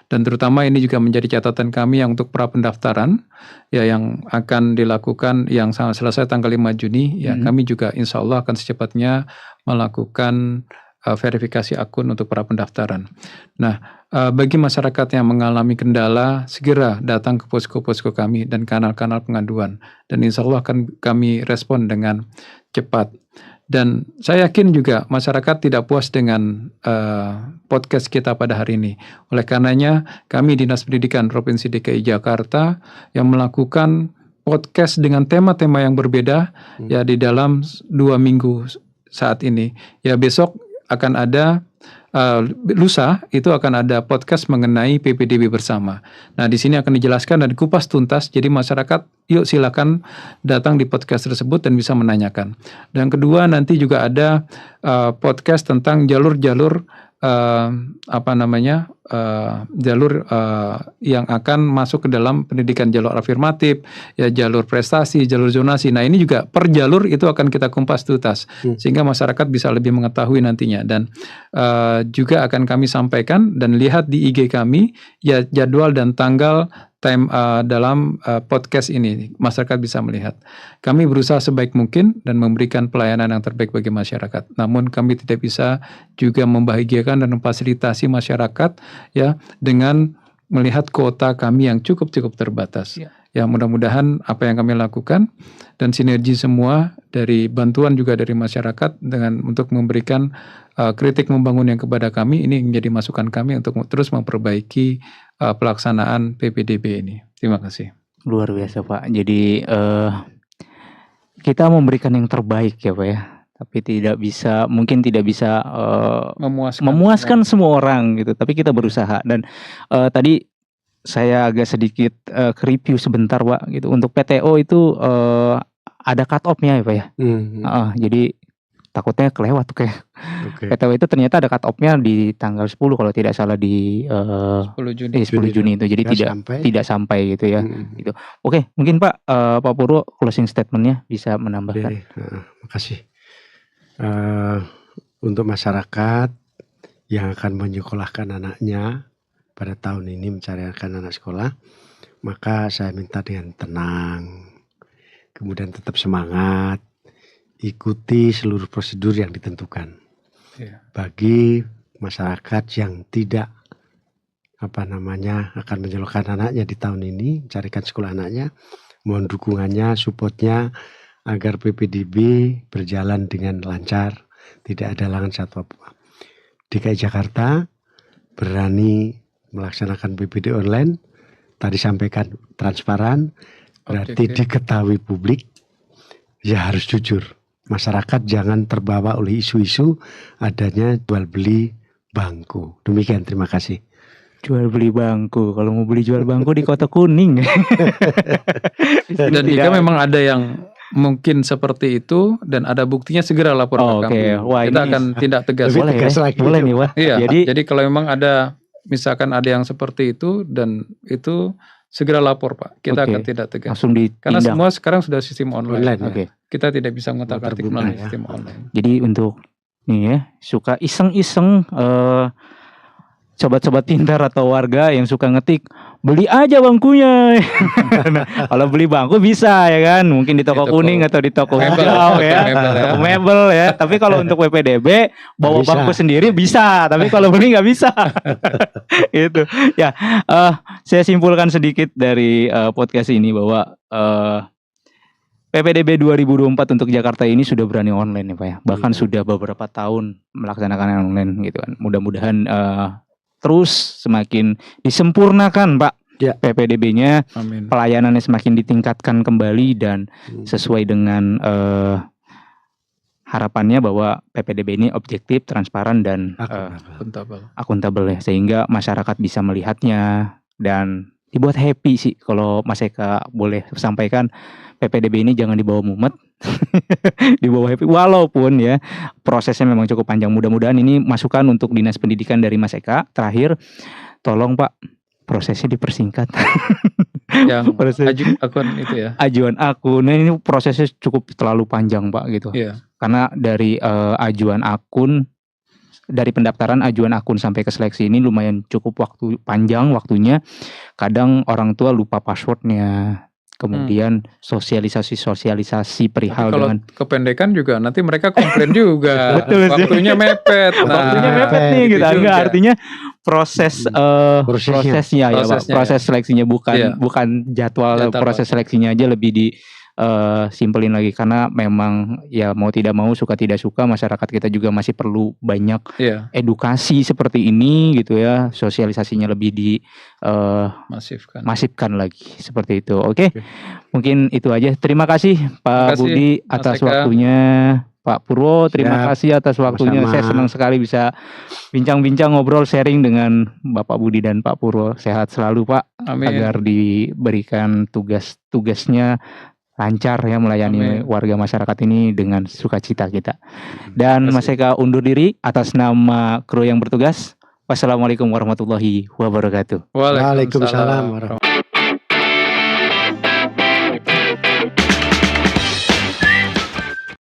S2: Dan terutama ini juga menjadi catatan kami yang untuk pra pendaftaran ya, yang akan dilakukan yang selesai tanggal 5 Juni ya, kami juga insya Allah akan secepatnya melakukan verifikasi akun untuk para pendaftaran. Nah, bagi masyarakat yang mengalami kendala, segera datang ke posko-posko kami dan kanal-kanal pengaduan, dan insya Allah akan kami respon dengan cepat. Dan saya yakin juga masyarakat tidak puas dengan podcast kita pada hari ini. Oleh karenanya kami Dinas Pendidikan Provinsi DKI Jakarta yang melakukan podcast dengan tema-tema yang berbeda ya di dalam 2 minggu saat ini. Ya besok akan ada lusa itu akan ada podcast mengenai PPDB bersama. Nah di sini akan dijelaskan dan dikupas tuntas. Jadi masyarakat yuk silakan datang di podcast tersebut dan bisa menanyakan. Dan kedua nanti juga ada podcast tentang jalur-jalur jalur yang akan masuk ke dalam pendidikan, jalur afirmatif, ya jalur prestasi, jalur zonasi. Nah ini juga per jalur itu akan kita kumpas tuntas sehingga masyarakat bisa lebih mengetahui nantinya, dan juga akan kami sampaikan dan lihat di IG kami ya jadwal dan tanggal dalam podcast ini, masyarakat bisa melihat. Kami berusaha sebaik mungkin dan memberikan pelayanan yang terbaik bagi masyarakat. Namun kami tidak bisa juga membahagiakan dan memfasilitasi masyarakat ya dengan melihat kuota kami yang cukup terbatas. Ya mudah-mudahan apa yang kami lakukan dan sinergi semua dari bantuan juga dari masyarakat dengan untuk memberikan kritik membangun yang kepada kami, ini menjadi masukan kami untuk terus memperbaiki pelaksanaan PPDB ini. Terima kasih.
S1: Luar biasa Pak. Jadi kita memberikan yang terbaik ya Pak ya. Tapi mungkin tidak bisa memuaskan semua orang gitu. Tapi kita berusaha. Dan tadi saya agak sedikit review sebentar Pak gitu. Untuk PTO itu ada cut off-nya ya Pak ya. Jadi takutnya kelewat tuh kayak. PTO itu ternyata ada cut off-nya di tanggal 10 kalau tidak salah di
S2: 10
S1: Juni itu. Jadi tidak sampai gitu ya. Gitu. Oke, mungkin Pak Purwo closing statement-nya bisa menambahkan.
S3: Makasih. Untuk masyarakat yang akan menyekolahkan anaknya pada tahun ini, mencarikan anak sekolah, maka saya minta dengan tenang, kemudian tetap semangat, ikuti seluruh prosedur yang ditentukan.
S2: Iya.
S3: Bagi masyarakat yang tidak akan menyalurkan anaknya di tahun ini, carikan sekolah anaknya, mohon dukungannya, supportnya agar PPDB berjalan dengan lancar, tidak ada halangan satu apa. DKI Jakarta berani melaksanakan PPD online, tadi sampaikan transparan, berarti diketahui publik, ya harus jujur. Masyarakat jangan terbawa oleh isu-isu adanya jual beli bangku. Demikian, terima kasih.
S1: Jual beli bangku, kalau mau beli jual bangku di Kota Kuning.
S2: Dan jika memang ada yang mungkin seperti itu dan ada buktinya, segera lapor ke kami.
S1: Wah,
S2: Kita
S1: ini
S2: akan tindak tegas.
S1: boleh
S3: tegas
S1: ya?
S3: lagi.
S1: Boleh nih, Wah.
S2: Iya.
S1: Jadi
S2: Jadi kalau memang ada, misalkan ada yang seperti itu dan itu, segera lapor, Pak. Kita akan tindak tegas.
S1: langsung
S2: Karena
S1: ditindak.
S2: semua sekarang sudah sistem online.
S1: Oke.
S2: Kita tidak bisa ngotak-atik
S3: Terbuka,
S2: melalui
S3: ya.
S2: sistem online.
S1: Jadi untuk nih ya, suka iseng-iseng sobat-sobat pintar atau warga yang suka ngetik, beli aja bangkunya. Nah, kalau beli bangku bisa ya kan, mungkin di toko
S2: Di toko
S1: kuning atau di toko
S2: mebel,
S1: hijau ya,
S2: mebel ya.
S1: toko mebel ya. Tapi kalau untuk PPDB bawa
S3: Bisa.
S1: bangku sendiri bisa, tapi kalau beli nggak bisa. Gitu. Ya, saya simpulkan sedikit dari podcast ini bahwa PPDB 2024 untuk Jakarta ini sudah berani online ya Pak ya. Bahkan sudah beberapa tahun melaksanakan online gitu kan. Mudah-mudahan terus semakin disempurnakan Pak,
S3: Ya.
S1: PPDB-nya,
S2: Amin.
S1: pelayanannya semakin ditingkatkan kembali dan sesuai dengan harapannya bahwa PPDB ini objektif, transparan dan akuntabel ya, sehingga masyarakat bisa melihatnya dan dibuat happy sih. Kalau Mas Eka boleh sampaikan, PPDB ini jangan dibawa mumet, dibawa happy, walaupun ya prosesnya memang cukup panjang. Mudah-mudahan ini masukan untuk Dinas Pendidikan dari Mas Eka. Terakhir, tolong Pak, prosesnya dipersingkat.
S2: Yang akun itu ya.
S1: Ajuan akun, nah ini prosesnya cukup terlalu panjang Pak gitu.
S2: Iya.
S1: Karena dari ajuan akun, dari pendaftaran ajuan akun sampai ke seleksi ini lumayan cukup panjang waktunya. Kadang orang tua lupa passwordnya. Kemudian sosialisasi perihal
S2: Kalau
S1: dengan
S2: kependekan juga nanti mereka komplain juga.
S1: Betul sih.
S2: Waktunya mepet.
S1: waktunya mepet nih gitu. Enggak, artinya proses prosesnya ya Pak. Proses seleksinya bukan jadwal proses seleksinya aja lebih di simpelin lagi, karena memang ya mau tidak mau, suka tidak suka, masyarakat kita juga masih perlu banyak edukasi seperti ini gitu ya, sosialisasinya lebih di masifkan lagi seperti itu. Oke. Mungkin itu aja. Terima kasih Pak Budi atas waktunya. Pak Purwo, terima kasih atas waktunya. Saya senang sekali bisa bincang-bincang, ngobrol, sharing dengan Bapak Budi dan Pak Purwo. Sehat selalu Pak. Amin. Agar diberikan tugas-tugasnya lancar ya, melayani warga masyarakat ini dengan sukacita kita. Dan Mas Eka undur diri atas nama kru yang bertugas. Wassalamualaikum warahmatullahi wabarakatuh.
S3: Waalaikumsalam warahmatullahi wabarakatuh.